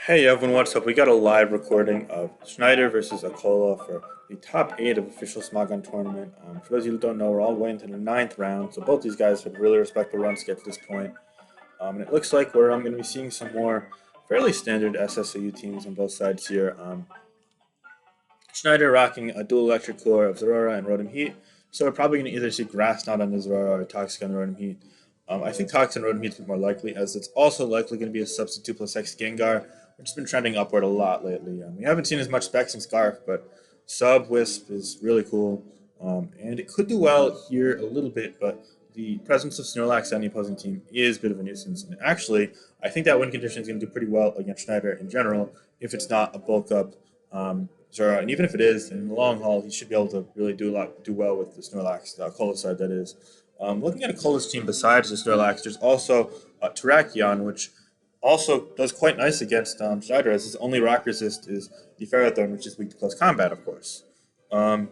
Hey everyone, what's up? We got a live recording of Sjneider versus Akola for the top 8 of official Smogon tournament. For those of you who don't know, we're all the way into the ninth round, so both these guys have really respectable runs to get to this point. And it looks like I'm going to be seeing some more fairly standard SSAU teams on both sides here. Sjneider rocking a dual electric core of Zorora and Rotom Heat, so we're probably going to either see Grass Knot on the Zorora or Toxic on the Rotom Heat. I think Toxic on Rotom Heat is more likely, as it's also likely going to be a substitute plus X Gengar, which has been trending upward a lot lately. We haven't seen as much spec since Scarf, but Sub Wisp is really cool, and it could do well here a little bit, but the presence of Snorlax on the opposing team is a bit of a nuisance. And actually, I think that win condition is going to do pretty well against Schneider in general, if it's not a bulk up Zora. And even if it is, in the long haul, he should be able to really do well with the Snorlax, the Akola side, that is. Looking at Akola's team besides the Snorlax, there's also Terrakion, which also does quite nice against Schneider, as his only rock resist is the Ferrothorn, which is weak to close combat, of course. Um,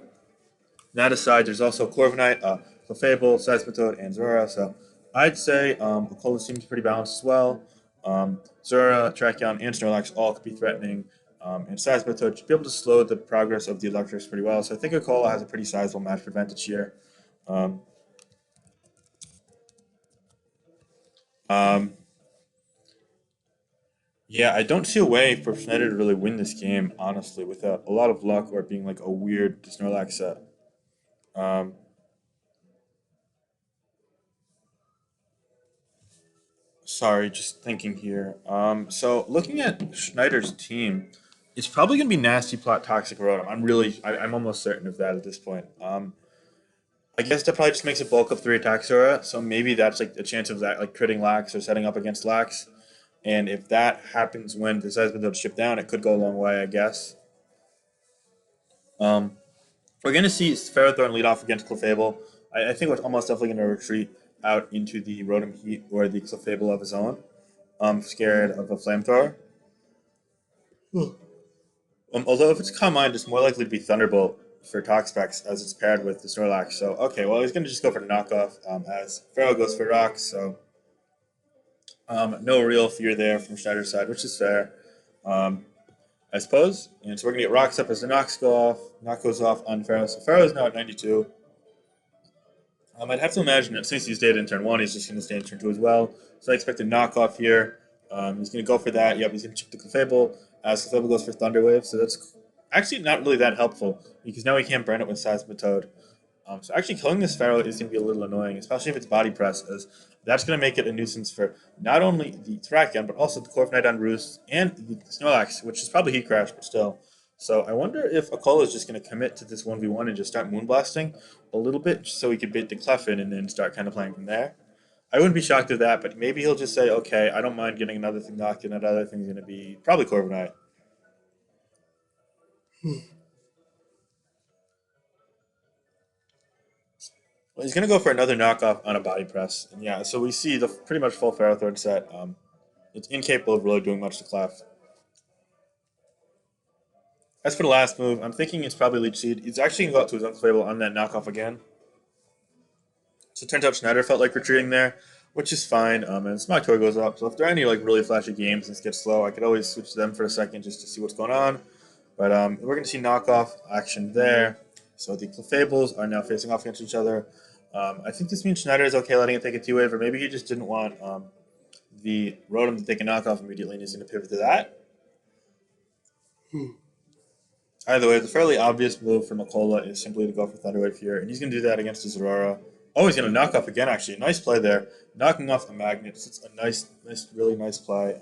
that aside, there's also Corviknight, Clefable, Seismitoad, and Zora. So I'd say Akola seems pretty balanced as well. Zora, Terrakion, and Snorlax all could be threatening. And Seismitoad should be able to slow the progress of the Electrics pretty well. So I think Akola has a pretty sizable match advantage here. Um, um, yeah, I don't see a way for Schneider to really win this game, honestly, without a lot of luck or it being like a weird Snorlax set. Um, Sorry, just thinking here. So looking at Schneider's team, it's probably going to be nasty plot toxic rotom. I'm almost certain of that at this point. I guess that probably just makes it bulk up 3 attacks aura. So maybe that's like a chance of that, like critting Lax or setting up against Lax. And if that happens when the Seismitoad ship down, it could go a long way, I guess. Um, we're going to see Ferrothorn lead off against Clefable. I think it's almost definitely going to retreat out into the Rotom Heat or the Clefable of his own. I'm scared of a flamethrower. Although if it's Calm Mind, it's more likely to be Thunderbolt for Toxapex as it's paired with the Snorlax. So okay, well he's going to just go for the knockoff as Pharaoh goes for Rocks. So no real fear there from Schneider's side, which is fair, um, I suppose. And so we're going to get Rocks up as the knocks go off. Knock goes off on Pharaoh. So Pharaoh is now at 92. I'd have to imagine that since he's dead in turn 1, he's just going to stay in turn 2 as well. So I expect a knockoff here. He's going to go for that. Yep, he's going to chip the Clefable as Clefable goes for Thunder Wave. So that's actually not really that helpful because now he can't burn it with Seismitoad. So actually killing this Pharaoh is going to be a little annoying, especially if it's Body Press, as that's going to make it a nuisance for not only the Terrakion, but also the Corviknight on Roost and the Snorlax, which is probably Heat Crash, but still. So I wonder if Akola is just going to commit to this 1v1 and just start Moonblasting a little bit, just so he could bait the Clefin and then start kind of playing from there. I wouldn't be shocked at that, but maybe he'll just say, okay, I don't mind getting another thing knocked, and that other thing's going to be probably Corviknight. Well, he's going to go for another knockoff on a body press. And yeah, so we see the pretty much full Ferrothorn set. It's incapable of really doing much to Clef. As for the last move, I'm thinking it's probably Leech Seed. He's actually going to go out to his Unclefable on that knockoff again. So it turns out Schneider felt like retreating there, which is fine. And Smog Toy goes up. So if there are any like really flashy games and it gets slow, I could always switch to them for a second just to see what's going on. But we're going to see knockoff action there. So the Clefables are now facing off against each other. I think this means Schneider is okay letting it take a T-Wave, or maybe he just didn't want the Rotom to take a knockoff immediately and he's going to pivot to that. Either way, the fairly obvious move from Akola is simply to go for Thunderwave here, and he's going to do that against his Aurora. Oh, he's going to knock off again, actually. Nice play there. Knocking off a Magnet. It's a really nice play.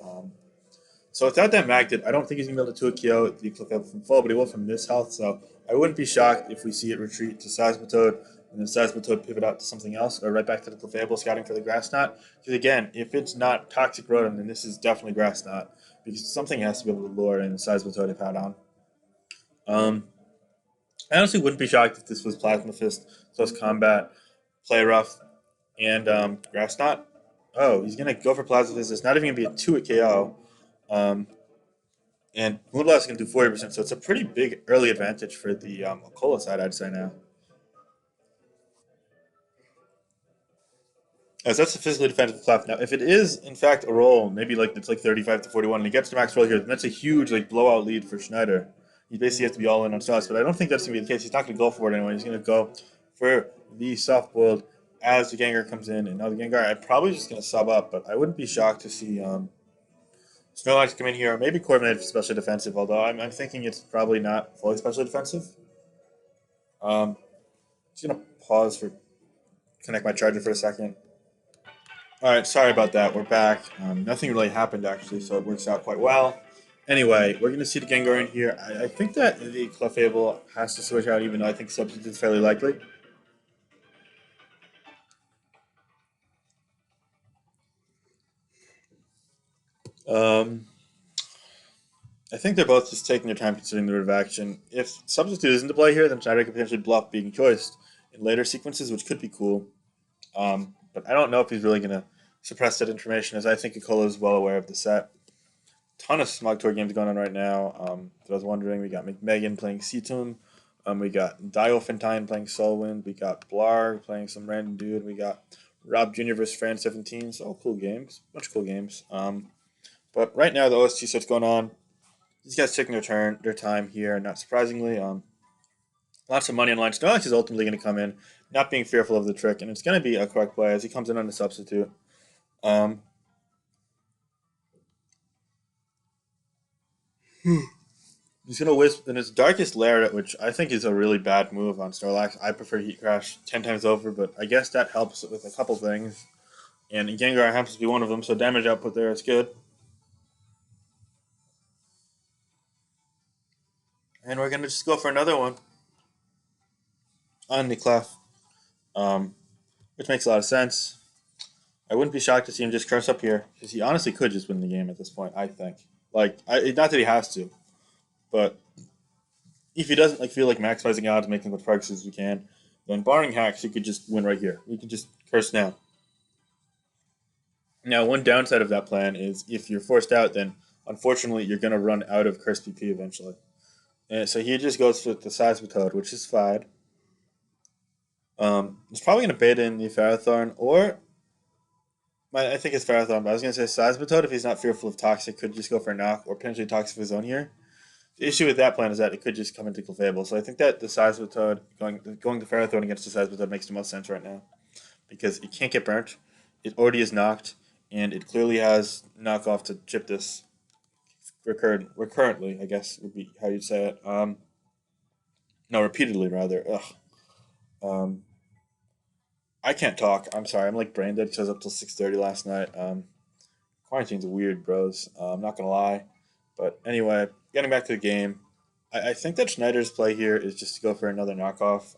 So without that Magnet, I don't think he's going to be able to 2-KO the Clefable from full, but he will from this health, so I wouldn't be shocked if we see it retreat to Seismitoad, and then Seismitoad pivot out to something else, or right back to the Clefable, scouting for the Grass Knot. Because again, if it's not Toxic Rotom, then this is definitely Grass Knot, because something has to be able to lure in Seismitoad if had on. Um, I honestly wouldn't be shocked if this was Plasma Fist, Close Combat, Play Rough, and Grass Knot. Oh, he's going to go for Plasma Fist. It's not even going to be a 2 at KO. Um, and Moonblast is going to do 40%, so it's a pretty big early advantage for the Akola side, I'd say now. As that's a physically defensive clef. Now, if it is in fact a roll, maybe like it's like 35 to 41, and he gets to max roll here, then that's a huge like blowout lead for Sjneider. He basically has to be all in on Sauce, but I don't think that's gonna be the case. He's not gonna go for it anyway. He's gonna go for the soft boiled as the Gengar comes in, and now the Gengar, I'm probably just gonna sub up, but I wouldn't be shocked to see Snorlax come in here, or maybe Corviknight for special defensive. Although I'm thinking it's probably not fully special defensive. Um, just gonna pause for connect my charger for a second. All right, sorry about that. We're back. Nothing really happened actually, so it works out quite well. Anyway, we're going to see the Gengar in here. I think that the Clefable has to switch out, even though I think Substitute is fairly likely. Um, I think they're both just taking their time considering the route of action. If Substitute isn't to play here, then Schneider could potentially bluff being choiced in later sequences, which could be cool. But I don't know if he's really going to suppress that information, as I think Akola is well aware of the set. Ton of Smog Tour games going on right now. If I was wondering, we got McMegan playing Seatum. We got Diofantine playing Solwind. We got Blarg playing some random dude. We got Rob Jr. versus Fran 17. So all cool games. Bunch of cool games. But right now the OST set's going on. These guys taking their time here. Not surprisingly, lots of money on line. Snorlax is ultimately going to come in, not being fearful of the trick, and it's going to be a correct play as he comes in on the substitute. Um, He's gonna wisp in his darkest lair, which I think is a really bad move on Snorlax. I prefer Heat Crash 10 times over, but I guess that helps with a couple things. And Gengar happens to be one of them, so damage output there is good. And we're gonna just go for another one on the Clef, um, which makes a lot of sense. I wouldn't be shocked to see him just curse up here, because he honestly could just win the game at this point. I think, not that he has to, but if he doesn't feel like maximizing odds, making what progress as we can, then barring hacks, he could just win right here. We could just curse now. Now, one downside of that plan is if you're forced out, then unfortunately you're going to run out of curse PP eventually. And so he just goes with the Seismitoad, which is fine. He's probably going to bait in the Ferrothorn, or I think it's Ferrothorn, but I was going to say Seismitoad if he's not fearful of Toxic, could just go for a knock, or potentially Toxic of his own here. The issue with that plan is that it could just come into Clefable. So I think that the Seismitoad, going the Ferrothorn against the Seismitoad makes the most sense right now. Because it can't get burnt, it already is knocked, and it clearly has knockoff to chip this recurrently, I guess would be how you'd say it. No, repeatedly rather. Ugh. Um, I can't talk. I'm sorry. I'm like brain dead because I was up till 6:30 last night. Quarantine's weird, bros. I'm not gonna lie. But anyway, getting back to the game, I think that Schneider's play here is just to go for another knockoff.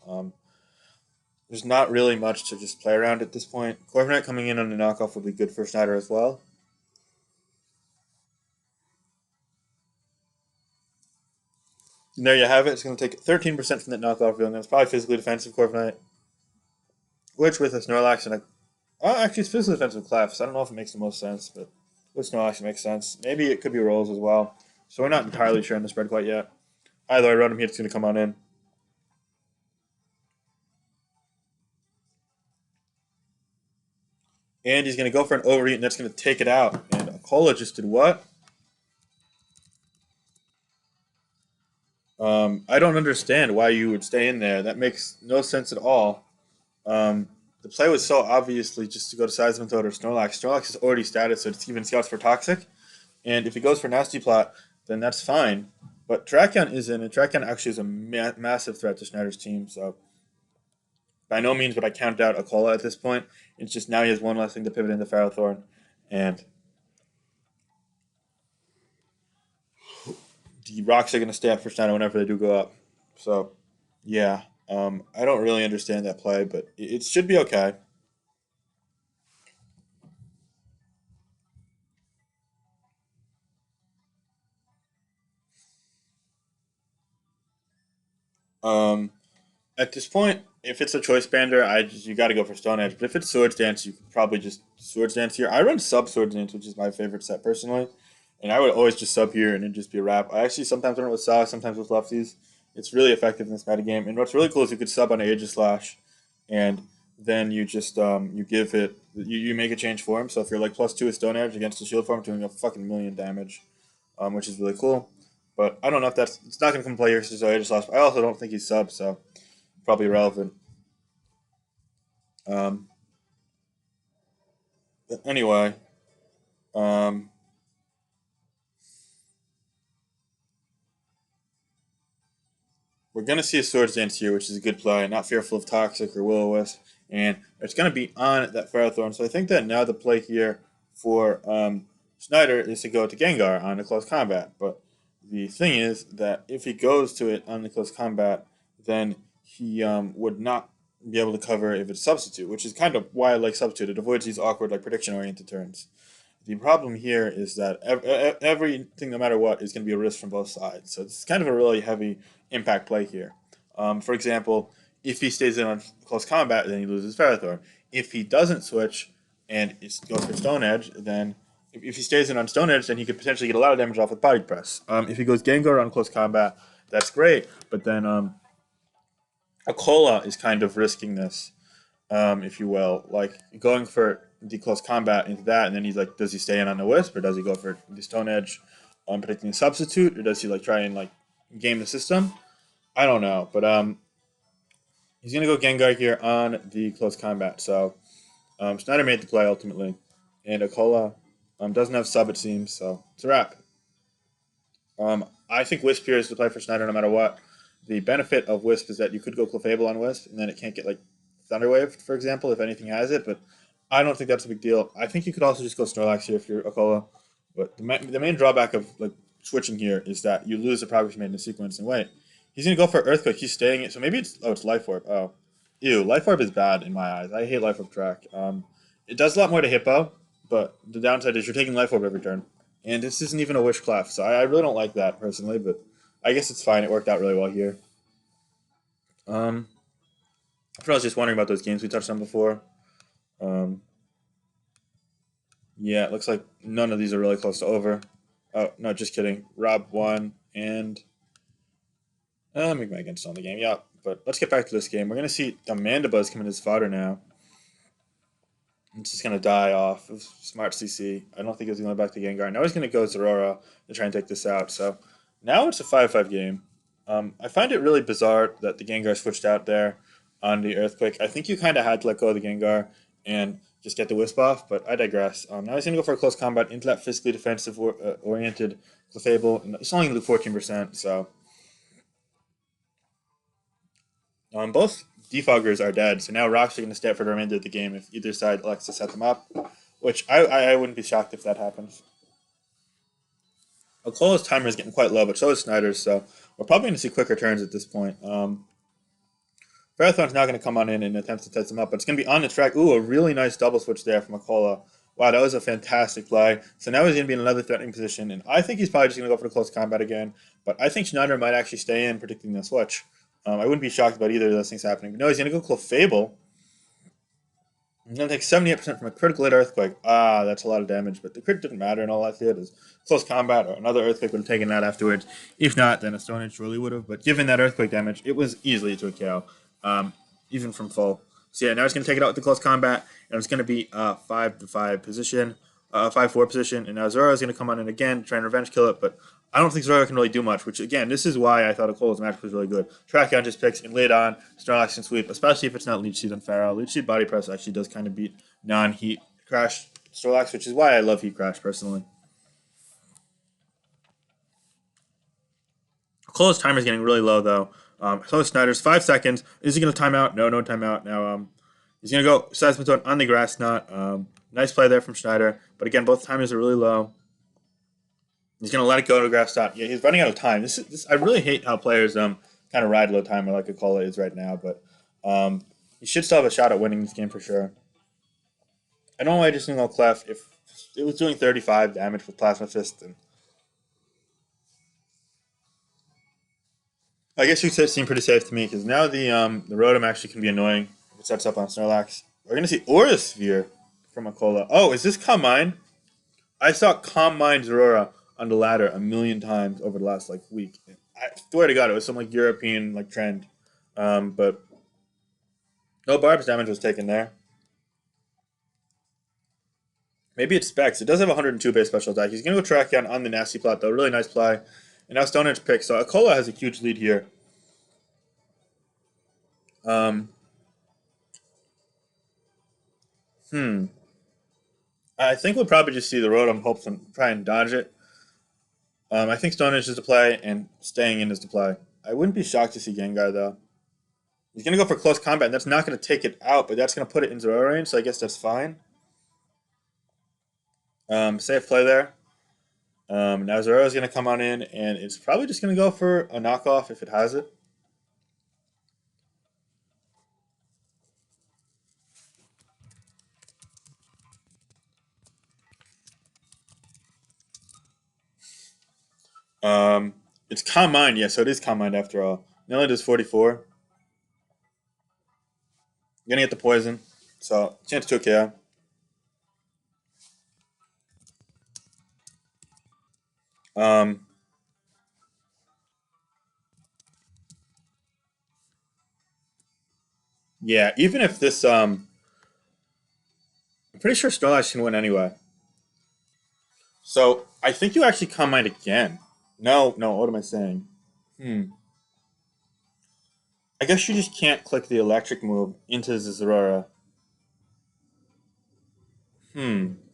There's not really much to just play around at this point. Corviknight coming in on the knockoff will be good for Schneider as well. And there you have it. It's going to take 13% from that knockoff feeling. That's probably physically defensive Corviknight, which with a Snorlax and a... Oh, actually, it's physically defensive Clef, so I don't know if it makes the most sense, but with Snorlax it makes sense. Maybe it could be rolls as well. So we're not entirely sure on the spread quite yet. Either I wrote him here, it's going to come on in. And he's going to go for an overeat, and that's going to take it out. And Akola just did what? I don't understand why you would stay in there. That makes no sense at all. The play was so obviously just to go to Seismitoad or Snorlax. Snorlax is already status, so it's even scouts for Toxic. And if he goes for Nasty Plot, then that's fine. But Tracheon isn't, and Tracheon actually is a massive threat to Schneider's team. So by no means would I count out Akola at this point. It's just now he has one less thing to pivot into Ferrothorn. And the rocks are going to stay up for Schneider whenever they do go up. So, yeah. I don't really understand that play, but it should be okay. Um, at this point, if it's a choice bander, you got to go for Stone Edge. But if it's Swords Dance, you could probably just Swords Dance here. I run sub Swords Dance, which is my favorite set personally, and I would always just sub here and it'd just be a wrap. I actually sometimes run it with Saw, sometimes with lefties. It's really effective in this meta game. And what's really cool is you could sub on Aegis Slash, and then you just you give it you make a change for him. So if you're like plus 2 with Stone Edge against the shield form, doing a fucking million damage, which is really cool. But I don't know if it's not gonna come play here, so I just lost. I also don't think he's sub, so probably irrelevant. Um, but anyway, um, we're gonna see a Swords Dance here, which is a good play. Not fearful of Toxic or Will-O-Wisp, and it's gonna be on that Ferrothorn. So I think that now the play here for Sjneider is to go to Gengar on the close combat. But the thing is that if he goes to it on the close combat, then he would not be able to cover if it's Substitute, which is kind of why I like Substitute. It avoids these awkward like prediction-oriented turns. The problem here is that everything, no matter what, is going to be a risk from both sides. So it's kind of a really heavy impact play here. For example, if he stays in on close combat, then he loses Ferrothorn. If he doesn't switch and goes for Stone Edge, then if he stays in on Stone Edge, then he could potentially get a lot of damage off with Body Press. If he goes Gengar on close combat, that's great. But then Akola is kind of risking this, if you will, like going for the close combat into that, and then he's like, does he stay in on the Wisp, or does he go for the Stone Edge, predicting a substitute, or does he like try and like game the system? I don't know, but he's gonna go Gengar here on the close combat. So Sjneider made the play ultimately, and Akola doesn't have sub it seems, so it's a wrap. I think Wisp here is the play for Sjneider no matter what. The benefit of Wisp is that you could go Clefable on Wisp, and then it can't get like Thunderwave, for example, if anything has it. But I don't think that's a big deal. I think you could also just go Snorlax here if you're Akola. But the main drawback of like switching here is that you lose the progress you made in the sequence. And wait, he's gonna go for Earthquake. He's staying it. So maybe it's Life Orb. Oh, ew, Life Orb is bad in my eyes. I hate Life Orb track. It does a lot more to Hippo, but the downside is you're taking Life Orb every turn. And this isn't even a Wish Clef, so I really don't like that personally, but I guess it's fine. It worked out really well here. Um, I was just wondering about those games we touched on before. Um, yeah, it looks like none of these are really close to over. Oh, no, just kidding. Rob won, and make my against on the game. Yeah, but let's get back to this game. We're going to see Amanda Buzz come in as fodder now. It's just going to die off of Smart CC. I don't think he's going to go back to Gengar. Now he's going to go Zorora to try and take this out. So now it's a 5-5 game. I find it really bizarre that the Gengar switched out there on the Earthquake. I think you kind of had to let go of the Gengar and just get the Wisp off, but I digress. Now he's going to go for a close combat into that physically defensive oriented Clefable. And it's only going to do 14%, so both defoggers are dead, so now rocks are going to stay for the remainder of the game if either side elects to set them up, which I wouldn't be shocked if that happens. Akola's timer is getting quite low, but so is Sjneider's, so we're probably going to see quicker turns at this point. Marathon's now going to come on in and attempt to touch them up, but it's going to be on the track. Ooh, a really nice double switch there from Akola. Wow, that was a fantastic play. So now he's going to be in another threatening position, and I think he's probably just going to go for the close combat again. But I think Sjneider might actually stay in, predicting the switch. I wouldn't be shocked about either of those things happening. But no, he's going to go Clefable. He's going to take 78% from a critical hit Earthquake. Ah, that's a lot of damage, but the crit didn't matter in all likelihood. It's close combat or another Earthquake would have taken that afterwards. If not, then a Stone Edge surely would have. But given that Earthquake damage, it was easily to a KO, even from full. So yeah, now he's going to take it out with the close combat, and it's going to be a 5-5 position, 5-4 position, and now Zora is going to come on in again, try and revenge kill it, but I don't think Zora can really do much, which again, this is why I thought Akola's match was really good. Track down just picks and laid on, strong action sweep, especially if it's not Leech Seed on Pharaoh. Leech Seed Body Press actually does kind of beat non-Heat Crash Snorlax, which is why I love Heat Crash personally. Akola's timer is getting really low though. So Sjneider's 5 seconds. Is he going to time out? No, no timeout. Now he's going to go Seismitoad on the grass knot. Nice play there from Sjneider. But again, both timers are really low. He's going to let it go to grass knot. Yeah, he's running out of time. This I really hate how players kind of ride low timer like Akola is right now. But he should still have a shot at winning this game for sure. I don't know why I just didn't go Clef. If it was doing 35 damage with Plasma Fist, then I guess you could seem pretty safe to me because now the Rotom actually can be annoying if it sets up on Snorlax. We're gonna see Aura Sphere from Akola. Oh, is this Calm Mind? I saw Calm Mind Zorora on the ladder a million times over the last like week. I swear to God, it was some like European like trend. But No barbs damage was taken there. Maybe it's Specs. It does have 102 base special attack. He's going to go track down on the nasty plot, though. Really nice play. And now Stone Edge picks. So Akola has a huge lead here. Um, hmm. I think we'll probably just see the Rotom, hope and try and dodge it. I think Stone Edge is the play, and staying in is the play. I wouldn't be shocked to see Gengar, though. He's going to go for close combat, and that's not going to take it out, but that's going to put it in zero range, so I guess that's fine. Safe play there. Now Zero is going to come on in, and it's probably just going to go for a knockoff if it has it. It's Calm Mind, yeah, so it is Calm Mind after all. It only does 44. You're going to get the poison, so chance to KO. Um, yeah, even if this, I'm pretty sure Snorlax can win anyway. So I think you actually Calm Mind again. No, no, what am I saying? Hmm. I guess you just can't click the electric move into Zeraora.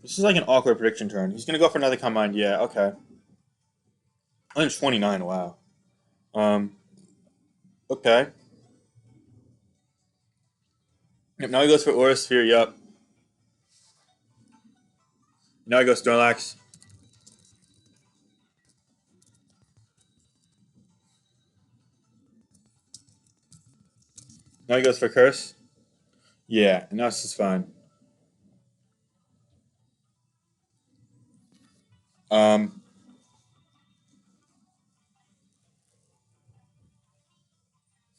This is like an awkward prediction turn. He's gonna go for another combine. Yeah, okay. I'm 29. Wow. Um. Okay. Yep. Now he goes for Aura Sphere. Yep. Now he goes Snorlax. Now he goes for Curse. Yeah. And now this is fine. Um.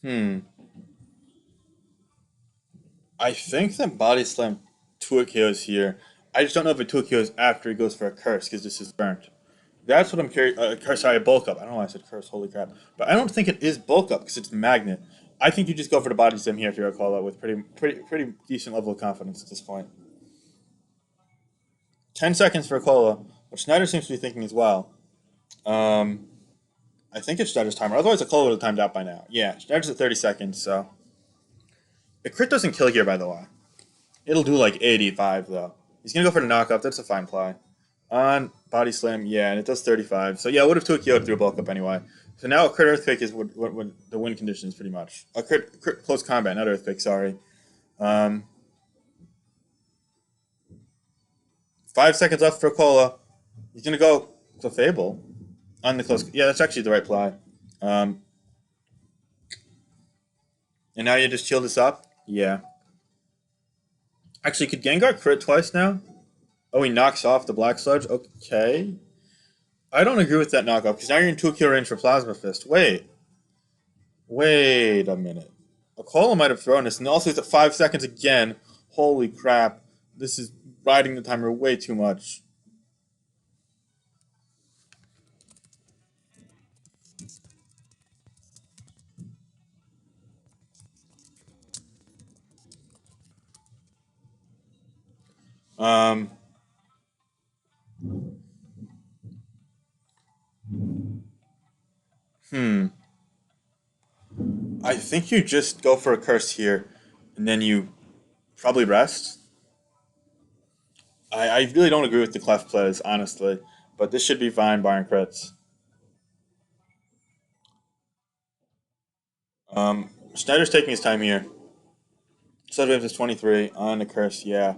Hmm. I think that Body Slam Tuakio's here. I just don't know if it Tuakio's after he goes for a Curse because this is burnt. That's what I'm curious. Curse, sorry, bulk up. I don't know why I said curse. Holy crap! But I don't think it is bulk up because it's magnet. I think you just go for the body slam here if you're a call out with pretty decent level of confidence at this point. 10 seconds for Akola, which Schneider seems to be thinking as well. Um, I think it's Schneider's timer. Otherwise, Akola would have timed out by now. Yeah, Schneider's at 30 seconds. So the crit doesn't kill here, by the way. It'll do like 85 though. He's gonna go for the knockoff. That's a fine play. On body slam, yeah, and it does 35. So yeah, I would have Tokyo through a bulk up anyway. So now a crit earthquake is what the win conditions pretty much. A crit close combat, not earthquake. Sorry. Um, 5 seconds left for Cola. He's gonna go for Fable on the close. Yeah, that's actually the right play. Um, and now you just chill this up. Yeah. Actually, could Gengar crit twice now? Oh, he knocks off the Black Sludge. Okay. I don't agree with that knockoff because now you're in 2 kill range for Plasma Fist. Wait a minute. Akola might have thrown this, and also it's at 5 seconds again. Holy crap. This is riding the timer way too much. Um, hmm. I think you just go for a curse here, and then you probably rest. I really don't agree with the clef plays, honestly, but this should be fine, barring crits. Schneider's taking his time here. Sudwaves is 23 on the curse, yeah.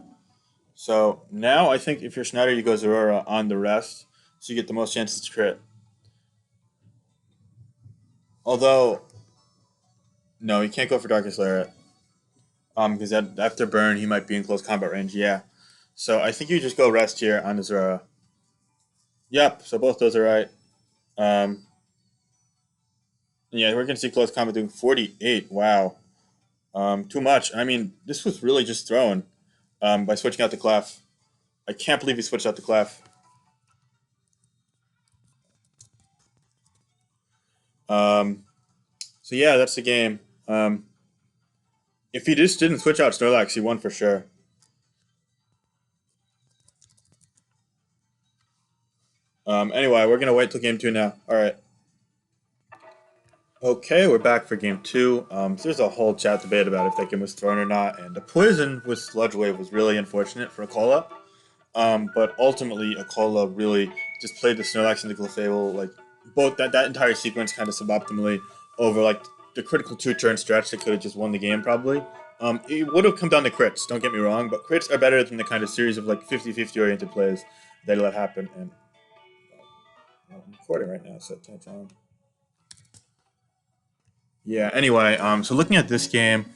So now I think if you're Schneider, you go Zerora on the rest, so you get the most chances to crit. Although, no, you can't go for Darkest Lariat. Because after burn, he might be in close combat range. Yeah. So I think you just go rest here on Zerora. Yep. So both those are right. Um, yeah, we're gonna see close combat doing 48. Wow. Too much. I mean, this was really just thrown by switching out the clef. I can't believe he switched out the clef. Um, so yeah, that's the game. If he just didn't switch out Snorlax, he won for sure. Anyway, we're gonna wait till game two now. All right. Okay, we're back for game two. So there's a whole chat debate about if that game was thrown or not, and the poison with Sludge Wave was really unfortunate for Akola. But ultimately, Akola really just played the Snorlax and the Clefable, like both that entire sequence kind of suboptimally over like the critical two-turn stretch that could have just won the game probably. It would have come down to crits, don't get me wrong, but crits are better than the kind of series of like 50-50 oriented plays that he let happen. And I'm recording right now, so I can't tell him. Yeah. Anyway, so looking at this game,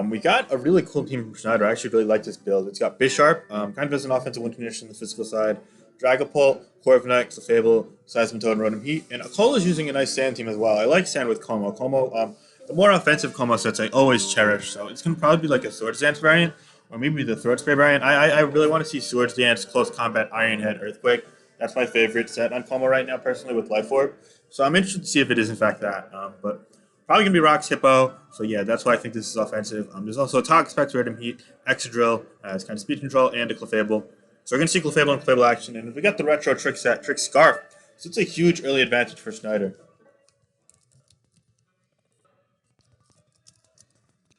we got a really cool team from Schneider. I actually really like this build. It's got Bisharp, kind of as an offensive win condition on the physical side. Dragapult, Corviknight, Clefable, Seismitoad, and Rotom Heat. And Akola is using a nice sand team as well. I like sand with Como. The more offensive Como sets I always cherish. So it's going to probably be like a Swords Dance variant, or maybe the Throat Spray variant. I really want to see Swords Dance, Close Combat, Iron Head, Earthquake. That's my favorite set on Como right now, personally, with Life Orb. So I'm interested to see if it is in fact that. But probably gonna be Rocks Hippo. So yeah, that's why I think this is offensive. There's also a Toxic Spectre, Rhythm Heat, Excadrill as kind of speed control, and a Clefable. So we're gonna see Clefable and Clefable action, and we got the retro trick set, Trick Scarf. So it's a huge early advantage for Schneider.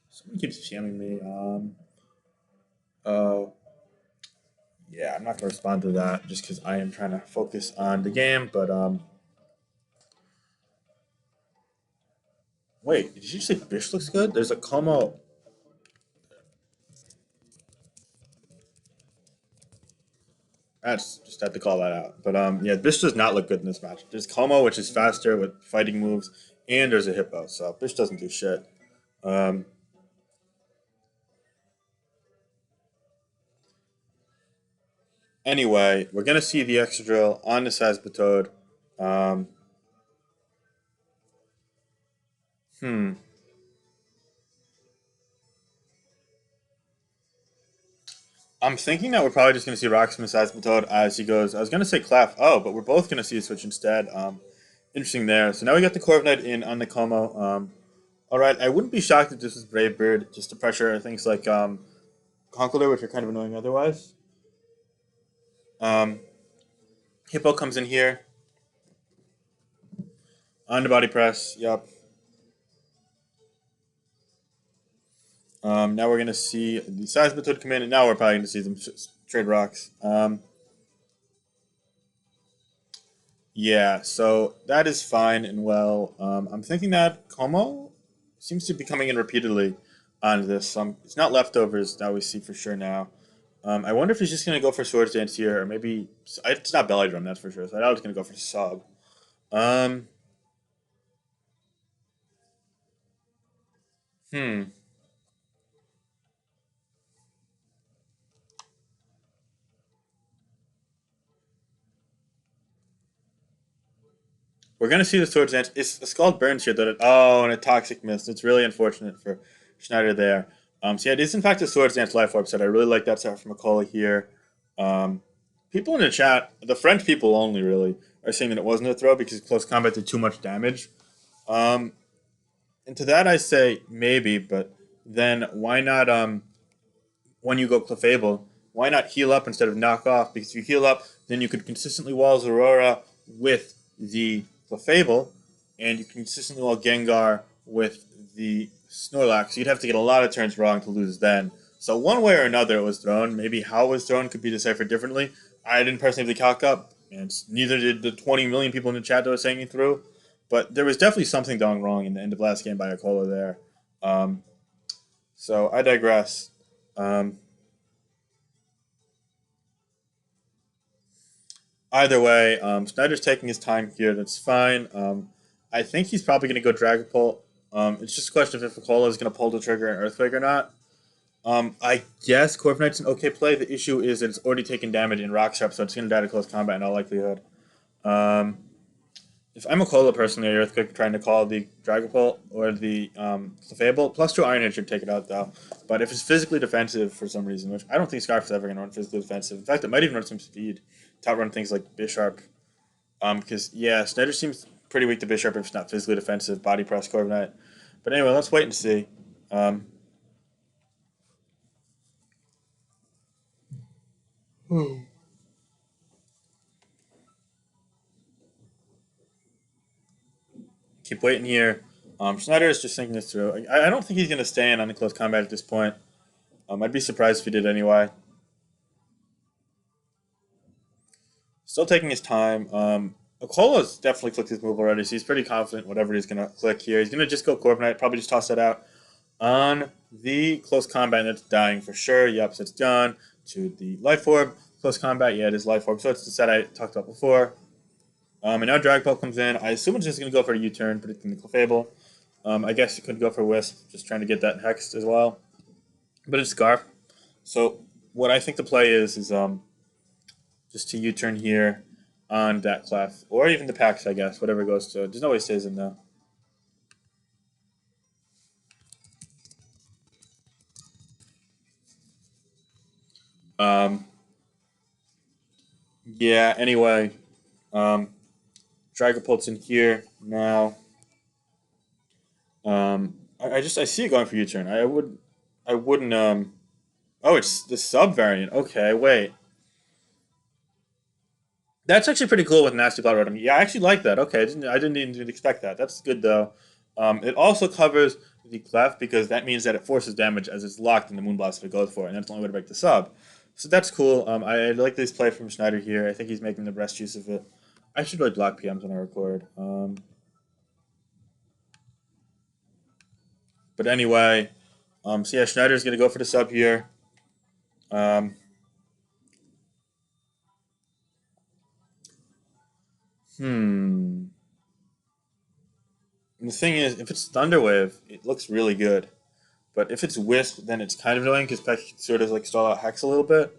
Someone keeps spamming me. Uh, yeah, I'm not gonna respond to that just because I am trying to focus on the game. But wait, did you say Bish looks good? There's a Como. I just had to call that out. But yeah, Bish does not look good in this match. There's Como, which is faster with fighting moves, and there's a Hippo, so Bish doesn't do shit. Um, anyway, we're gonna see the extra drill on the Sazbatode. Um, hmm. I'm thinking that we're probably just gonna see Roxas and Sazbatode as he goes. I was gonna say Clef. Oh, but we're both gonna see a switch instead. Interesting there. So now we got the Corviknight in on the Como. All right, I wouldn't be shocked if this was Brave Bird just to pressure things like Conkeldurr, which are kind of annoying otherwise. Um, Hippo comes in here on the body press. Yep. Now we're gonna see the Seismitoad come in, and now we're probably gonna see them trade rocks. Yeah, so that is fine and well. I'm thinking that Como seems to be coming in repeatedly on this. It's not leftovers that we see for sure now. I wonder if he's just gonna go for Swords Dance here, or maybe it's not Belly Drum, that's for sure. So I was gonna go for Sub. Um, hmm. We're gonna see the Swords Dance. It's called Burns here, though. Oh, and a Toxic Mist. It's really unfortunate for Schneider there. So yeah, it is in fact a Swords Dance Life Orb set. I really like that set from Akola here. Um, people in the chat, the French people only really, are saying that it wasn't a throw because close combat did too much damage. Um, and to that I say maybe, but then why not when you go Clefable, why not heal up instead of knock off? Because if you heal up, then you could consistently wall Aurora with the Clefable, and you can consistently wall Gengar with the Snorlax. You'd have to get a lot of turns wrong to lose then. So one way or another it was thrown. Maybe how it was thrown could be deciphered differently. I didn't personally have the calc up, and neither did the 20 million people in the chat that was saying it through. But there was definitely something going wrong in the end of last game by Akola there. Um, so I digress. Um, Either way, Snyder's taking his time here. That's fine. I think he's probably going to go Dragapult. It's just a question of if Akola is going to pull the trigger in Earthquake or not. I guess Corviknight's an okay play. The issue is that it's already taken damage in Rock Sharp, so it's going to die to close combat in all likelihood. Um, if I'm Akola personally, or Earthquake trying to call the Dragapult or the Clefable, plus 2 Iron Head should take it out though. But if it's physically defensive for some reason, which I don't think Scarf is ever going to run physically defensive. In fact, it might even run some speed to outrun things like Bisharp. Because yeah, Snyder seems pretty weak to Bisharp if it's not physically defensive, body press, Corviknight. But anyway, let's wait and see. Um, Keep waiting here. Sjneider is just thinking this through. I don't think he's going to stay in on the close combat at this point. I'd be surprised if he did anyway. Still taking his time. Akola's definitely clicked his move already, so he's pretty confident whatever he's going to click here. He's going to just go Corp Knight, probably just toss that out on the close combat, and it's dying for sure. Yep, so it's done. To the Life Orb. Close combat, yeah, it is Life Orb. So it's the set I talked about before. And now Dragapult comes in. I assume it's just going to go for a U-turn, predicting the Fable. I guess it could go for Wisp, just trying to get that hexed as well. But it's Scarf. So what I think the play is just to U-turn here on that Clef. Or even the Pax, I guess, whatever goes to. There's no way it stays in though. Um, yeah, anyway. Dragapult's in here now. I see it going for U-turn. I wouldn't oh, it's the sub variant. Okay, wait. That's actually pretty cool with Nasty Plot Rotom. Yeah, I actually like that. Okay, I didn't even expect that. That's good though. It also covers the clef because that means that it forces damage as it's locked in the Moonblast if it goes for it, and that's the only way to break the sub. So that's cool. I like this play from Sjneider here. I think he's making the best use of it. I should really block PMs when I record. But anyway, so yeah, Schneider's gonna go for the sub here. Um, hmm. And the thing is, if it's Thunderwave, it looks really good. But if it's Wisp, then it's kind of annoying because Peck sort of like stall out Hex a little bit.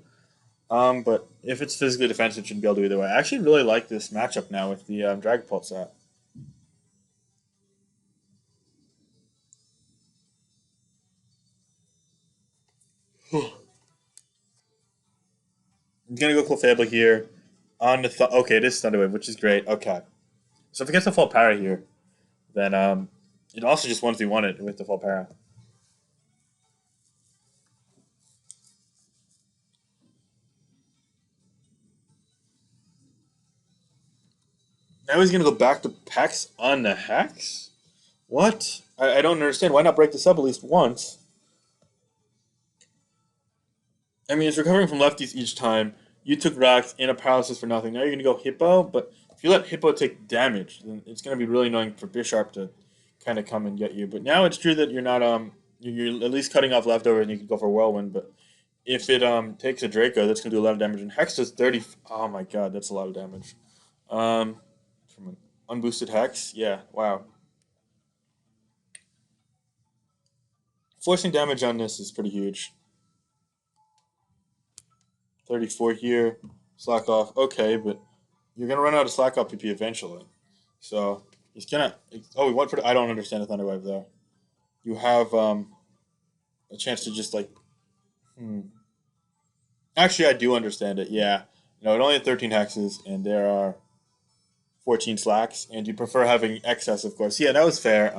But if it's physically defensive, it should be able to either way. I actually really like this matchup now with the Dragapult set. I'm gonna go Clefable here on the okay. It is Thunderwave, which is great. Okay, so if it gets the full power here, then it also just wants to be wanted with the full power. Now he's gonna go back to Pex on the Hex. What? I don't understand. Why not break this up at least once? I mean, it's recovering from lefties each time. You took rocks and a paralysis for nothing. Now you're gonna go Hippo, but if you let Hippo take damage, then it's gonna be really annoying for Bisharp to kind of come and get you. But now it's true that you're not you're at least cutting off leftovers and you can go for Whirlwind. But if it takes a Draco, that's gonna do a lot of damage. And Hex does 30. Oh my god, that's a lot of damage. Um, from an unboosted Hex, yeah, wow. Forcing damage on this is pretty huge. 34 here. Slack off. Okay, but you're gonna run out of slack off PP eventually. So he's gonna. Oh, we went for. I don't understand the Thunder Wave there. You have a chance to just like. Hmm. Actually, I do understand it. Yeah. It only had 13 hexes, and there are 14 slacks, and you prefer having excess, of course. Yeah, that was fair.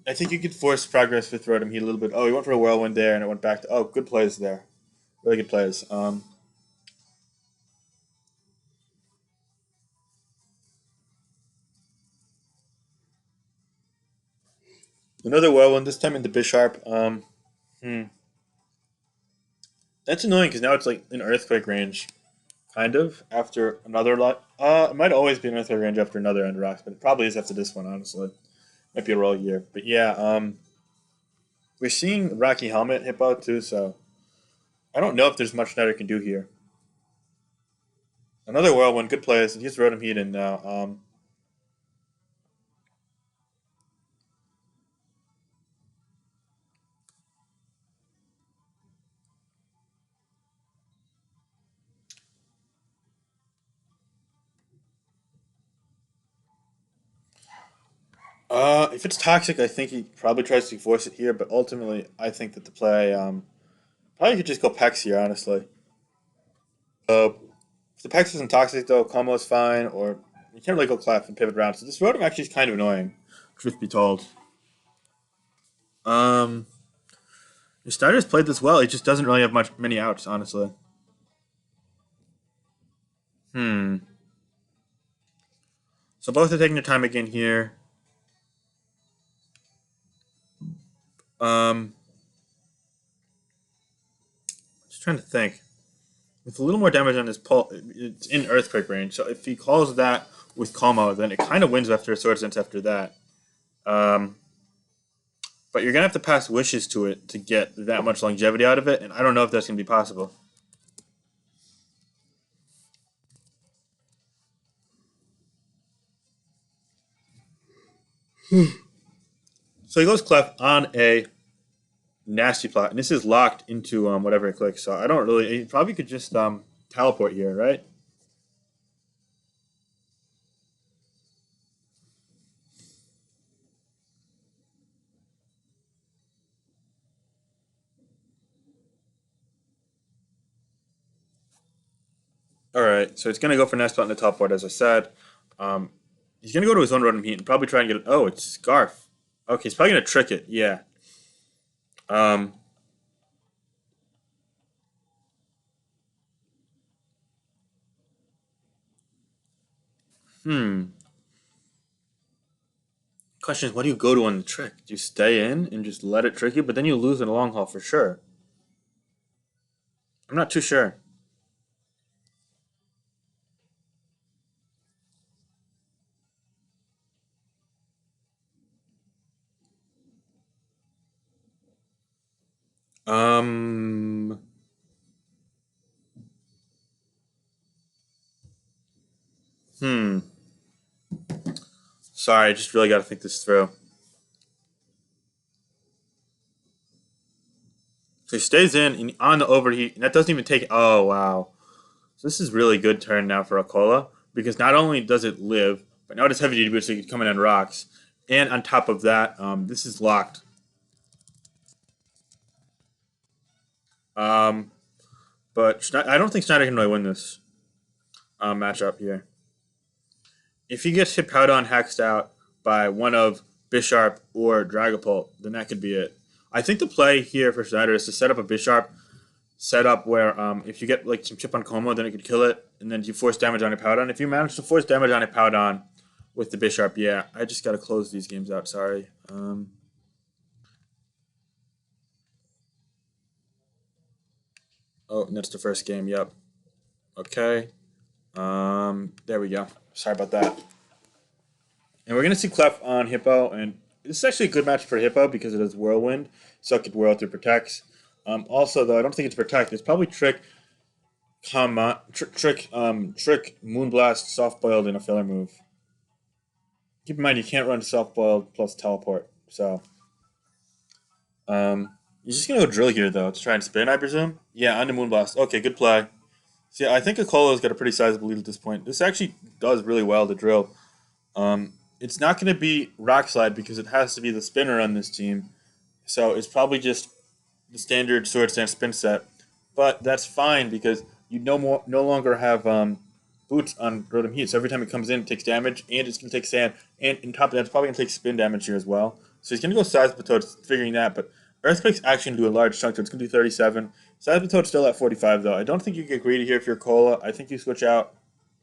I think you could force progress with Rotom Heat a little bit. Oh, he went for a Whirlwind there, and it went back to. Oh, good plays there. Really good plays. Another Whirlwind, this time into Bisharp. Hmm. That's annoying because now it's like in Earthquake range, kind of, after another lot. It might always be in Earthquake range after another End Rocks, but it probably is after this one, honestly. Might be a roll year. But yeah, we're seeing Rocky Helmet Hippo too, so I don't know if there's much Schneider can do here. Another Whirlwind, good plays. He's Rotom Heat in now. If it's toxic, I think he probably tries to force it here, but ultimately, I think that the play probably could just go Pex here, honestly. If the Pex isn't toxic though, Como's fine, or you can't really go Clef and pivot around. So this Rotom actually is kind of annoying, truth be told. Um, Snyder's played this well. He just doesn't really have many outs, honestly. Hmm. So both are taking their time again here. Um, just trying to think. With a little more damage on his pulse, it's in Earthquake range. So if he calls that with Como, then it kind of wins after a Sword Dance after that. Um, but you're gonna have to pass wishes to it to get that much longevity out of it, and I don't know if that's gonna be possible. So he goes Clef on a nasty plot, and this is locked into whatever he clicks. So I don't really. He probably could just teleport here, right? All right. So he's gonna go for nasty plot and the teleport, as I said. Um, he's gonna go to his own Rotom Heat and probably try and get it. Oh, it's Scarf. Okay, he's probably gonna trick it. Yeah. Um, hmm. Question is, what do you go to on the trick? Do you stay in and just let it trick you, but then you lose in the long haul for sure? I'm not too sure. Um, hmm. Sorry, I just really got to think this through. So he stays in and on the overheat, and that doesn't even take. Oh wow! So this is really good turn now for Akola because not only does it live, but now it has heavy duty boost, so you can come in on rocks, and on top of that, this is locked. Um, but I don't think Sjneider can really win this matchup here. If he gets Hippowdon hexed out by one of Bisharp or Dragapult, then that could be it. I think the play here for Sjneider is to set up a Bisharp setup where if you get like some chip on Como, then it could kill it, and then you force damage on Hippowdon. If you manage to force damage on Hippowdon with the Bisharp, yeah, I just gotta close these games out. Sorry. Oh, and that's the first game. Yep. Okay. There we go. Sorry about that. And we're gonna see Clef on Hippo, and this is actually a good match for Hippo because it is Whirlwind, so it could Whirl through Protects. Also, though, I don't think it's Protect. It's probably Trick, Moonblast, Soft Boiled, and a filler move. Keep in mind you can't run Soft Boiled plus Teleport, so you're just gonna go Drill here though to try and spin, I presume. Yeah, on the Moonblast. Okay, good play. See, I think Akola's got a pretty sizable lead at this point. This actually does really well to Drill. It's not going to be Rock Slide because it has to be the spinner on this team. So it's probably just the standard Sword Stance spin set. But that's fine because you no longer have boots on Rotom Heat. So every time it comes in, it takes damage, and it's going to take sand. And on top of that, it's probably going to take spin damage here as well. So he's going to go Size Toad, figuring that. But Earthquake's actually going to do a large chunk, so it's going to do 37. Size Toad's still at 45, though. I don't think you get greedy here if you're Cola. I think you switch out.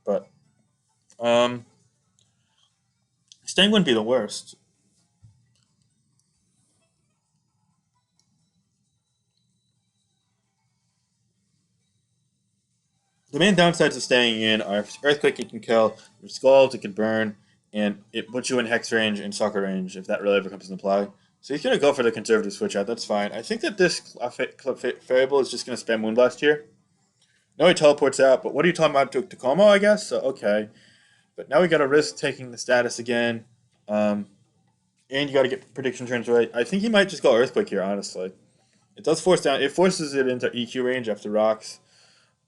But um, staying wouldn't be the worst. The main downsides of staying in are if Earthquake it can kill, your Scald it can burn, and it puts you in Hex range and Sucker range if that really ever comes into play. So he's going to go for the conservative switch out, that's fine. I think that this variable is just going to spam Moonblast here. No, he teleports out, but what are you talking about? To Como, I guess? So, okay. But now we got to risk taking the status again. Um, and you got to get prediction turns right. I think he might just go Earthquake here, honestly. It does force down, it forces it into EQ range after rocks.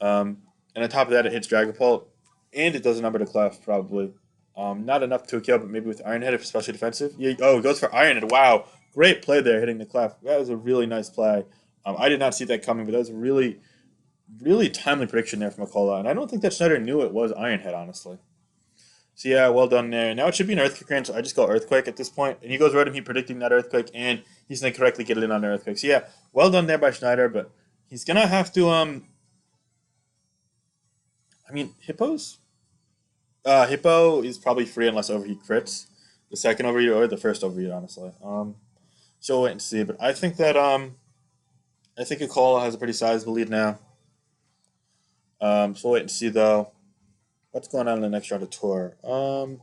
Um, and on top of that, it hits Dragapult, and it does a number to Clef, probably. Not enough to a kill, but maybe with Iron Head, if especially defensive. Yeah, oh, it goes for Iron Head. Wow. Great play there, hitting the Clef. That was a really nice play. I did not see that coming, but that was a really, really timely prediction there from Akola. And I don't think that Sjneider knew it was Iron Head, honestly. So yeah, well done there. Now it should be an Earthquake range, so I just go Earthquake at this point. And he goes right at me predicting that Earthquake, and he's going to correctly get it in on the Earthquake. So yeah, well done there by Sjneider, but he's going to have to I mean, Hippo is probably free unless overheat crits. The second overheat or the first overheat, honestly. So we'll wait and see. But I think Akola has a pretty sizable lead now. So we'll wait and see though. What's going on in the next round of tour?